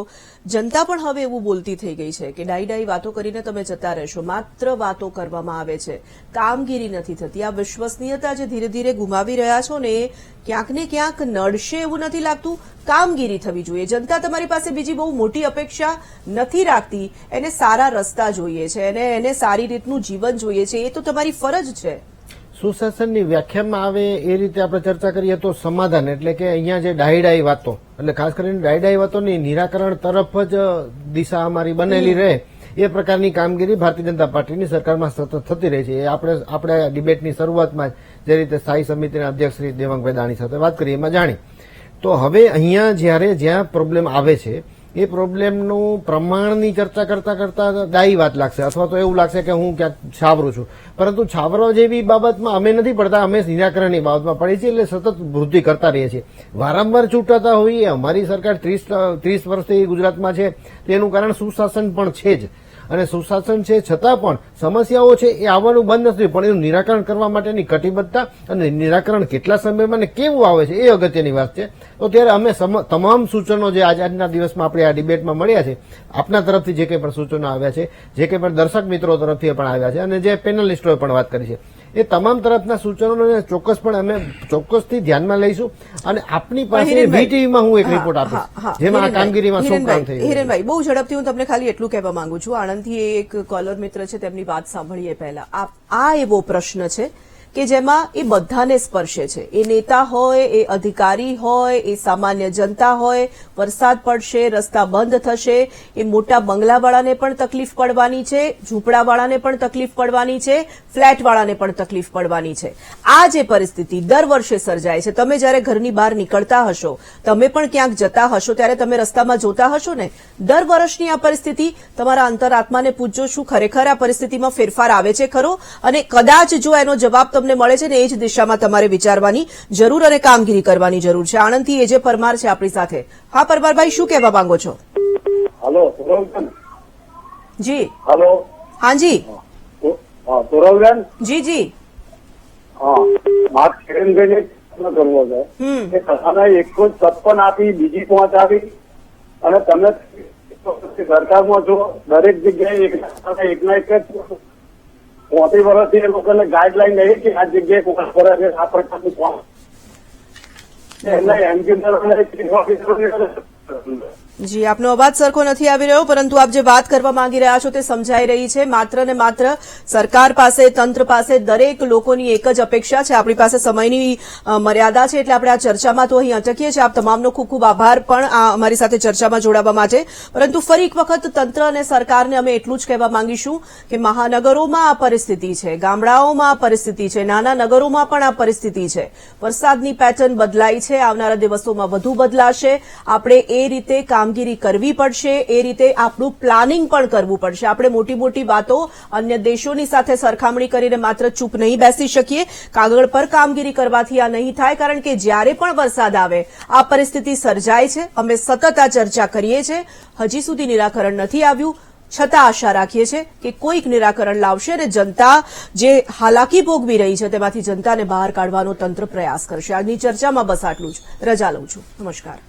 જનતા પણ હવે એવું બોલતી થઈ ગઈ છે કે ડાઈ વાતો કરીને તમે જતા રહેશો, માત્ર વાતો કરવામાં આવે છે, કામગીરી નથી થતી. આ વિશ્વસનીયતા જે ધીરે ધીરે ગુમાવી રહ્યા છો ને, ક્યાંક ને ક્યાંક નડશે એવું નથી લાગતું? કામગીરી થવી જોઈએ. જનતા તમારી પાસે બીજી બહુ મોટી અપેક્ષા નથી રાખતી, એને સારા રસ્તા જોઈએ છે, એને સારી રીતનું જીવન જોઈએ છે. એ તો તમારી ફરજ છે. સુશાસનની વ્યાખ્યામાં આવે એ રીતે આપણે ચર્ચા કરીએ તો સમાધાન એટલે કે અહીંયા જે ડાઈ વાતો, એટલે ખાસ કરીને ડાઈ વાતોની નિરાકરણ તરફ જ દિશા અમારી બનેલી રહે એ પ્રકારની કામગીરી ભારતીય જનતા પાર્ટીની સરકારમાં સતત થતી રહી છે. એ આપણે ડિબેટની શરૂઆતમાં જે રીતે સ્થાયી સમિતિના અધ્યક્ષ શ્રી દેવાંગભાઈ દાણી સાથે વાત કરી એમાં જાણી. તો હવે અહીંયા જ્યાં પ્રોબ્લેમ આવે છે એ પ્રોબ્લેમનું પ્રમાણની ચર્ચા કરતા કરતા ડાઈ વાત લાગશે, અથવા તો એવું લાગશે કે હું ક્યાંક છાવરું છું. પરંતુ છાવરવા જેવી બાબતમાં અમે નથી પડતા, અમે નિરાકરણની બાબતમાં પડી છીએ, એટલે સતત વૃદ્ધિ કરતા રહીએ છીએ. વારંવાર ચૂંટાતા હોઈએ. અમારી સરકાર 30 વર્ષથી ગુજરાતમાં છે, તેનું કારણ સુશાસન પણ છે જ, અને સુશાસન છે છતાં પણ સમસ્યાઓ છે એ આવવાનું બંધ નથી, પણ એનું નિરાકરણ કરવા માટેની કટિબદ્ધતા અને નિરાકરણ કેટલા સમયમાં ને કેવું આવે છે એ અગત્યની વાત છે. તો ત્યારે અમે તમામ સૂચનો જે આજના દિવસમાં આપણે આ ડિબેટમાં મળ્યા છે, આપના તરફથી જે કંઈ પણ સૂચનો આવ્યા છે, જે કંઈ પણ દર્શક મિત્રો તરફથી પણ આવ્યા છે, અને જે પેનલિસ્ટોએ પણ વાત કરી છે, એ તમામ તરફના સૂચનોને ચોક્કસપણે અમે ચોક્કસથી ધ્યાનમાં લઈશું. અને આપની પાસે વીટીવીમાં હું એક રિપોર્ટ આપીશ જેમાં આ કામગીરીમાં શું કામ થયું. હિરેનભાઈ, બહુ ઝડપથી હું તમને ખાલી એટલું કહેવા માંગુ છું. આણંદથી એક કોલર મિત્ર છે, તેમની વાત સાંભળીએ પહેલા. આ એવો પ્રશ્ન છે કે જેમાં એ બધાને સ્પર્શે છે. એ નેતા હોય, એ અધિકારી હોય, એ સામાન્ય જનતા હોય. વરસાદ પડશે, રસ્તા બંધ થશે, એ મોટા બંગલાવાળાને પણ તકલીફ પડવાની છે, ઝૂંપડાવાળાને પણ તકલીફ પડવાની છે, ફ્લેટવાળાને પણ તકલીફ પડવાની છે. આ જે પરિસ્થિતિ દર વર્ષે સર્જાય છે, તમે જયારે ઘરની બહાર નીકળતા હશો, તમે પણ ક્યાંક જતા હશો, ત્યારે તમે રસ્તામાં જોતા હશો ને, દર વર્ષની આ પરિસ્થિતિ. તમારા અંતરાત્માને પૂછજો, શું ખરેખર આ પરિસ્થિતિમાં ફેરફાર આવે છે ખરો? અને કદાચ જો એનો જવાબ તમને મળે છે ને, એ જ દિશામાં તમારે વિચારવાની જરૂર અને કામગીરી કરવાની જરૂર છે. આણંદથી એજે પરમાર છે આપણી સાથે. હા પરમારભાઈ, શું કહેવા માંગો છો? હલો જી. હલો. હા જી. સૌરભબેન. જી જી. હા, મારે કિરણભાઈને કરવો છે કે તમે 156 આપી, બીજી 5 આપી, અને તમે સરકારમાં છો, દરેક જગ્યાએ એકના એક જ 35 વર્ષથી એ લોકોને ગાઈડલાઈન નહીં કે આ જગ્યાએ કોણ કરે છે આ પ્રકારનું જી, આપનો અવાજ સરખો નથી આવી રહ્યો, પરંતુ આપ જે વાત કરવા માંગી રહ્યા છો તે સમજાઈ રહી છે. માત્ર ને માત્ર સરકાર પાસે, તંત્ર પાસે, દરેક લોકોની એક જ અપેક્ષા છે. આપણી પાસે સમયની મર્યાદા છે, એટલે આપણે આ ચર્ચામાં તો અહીં અટકીએ છીએ. આપ તમામનો ખૂબ ખૂબ આભાર પણ આ અમારી સાથે ચર્ચામાં જોડાવા માટે. પરંતુ ફરી એક વખત તંત્ર અને સરકારને અમે એટલું જ કહેવા માંગીશું કે મહાનગરોમાં આ પરિસ્થિતિ છે, ગામડાઓમાં આ પરિસ્થિતિ છે, નાના નગરોમાં પણ આ પરિસ્થિતિ છે. વરસાદની પેટર્ન બદલાઈ છે, આવનારા દિવસોમાં વધુ બદલાશે. આપણે એ રીતે કામગીરી કરવી પડશે, એ રીતે આપણું પ્લાનિંગ પણ કરવું પડશે. આપણે મોટી મોટી વાતો અન્ય દેશોની સાથે સરખામણી કરીને માત્ર ચૂપ નહીં બેસી શકીએ. કાગળ પર કામગીરી કરવાથી આ નહીં થાય, કારણ કે જ્યારે પણ વરસાદ આવે આ પરિસ્થિતિ સર્જાય છે. અમે સતત આ ચર્ચા કરીએ છીએ, હજી સુધી નિરાકરણ નથી આવ્યું, છતાં આશા રાખીએ છીએ કે કોઈક નિરાકરણ લાવશે અને જનતા જે હાલાકી ભોગવી રહી છે તેમાંથી જનતાને બહાર કાઢવાનો તંત્ર પ્રયાસ કરશે. આજની ચર્ચામાં બસ આટલું જ. રજા લઉં છું. નમસ્કાર.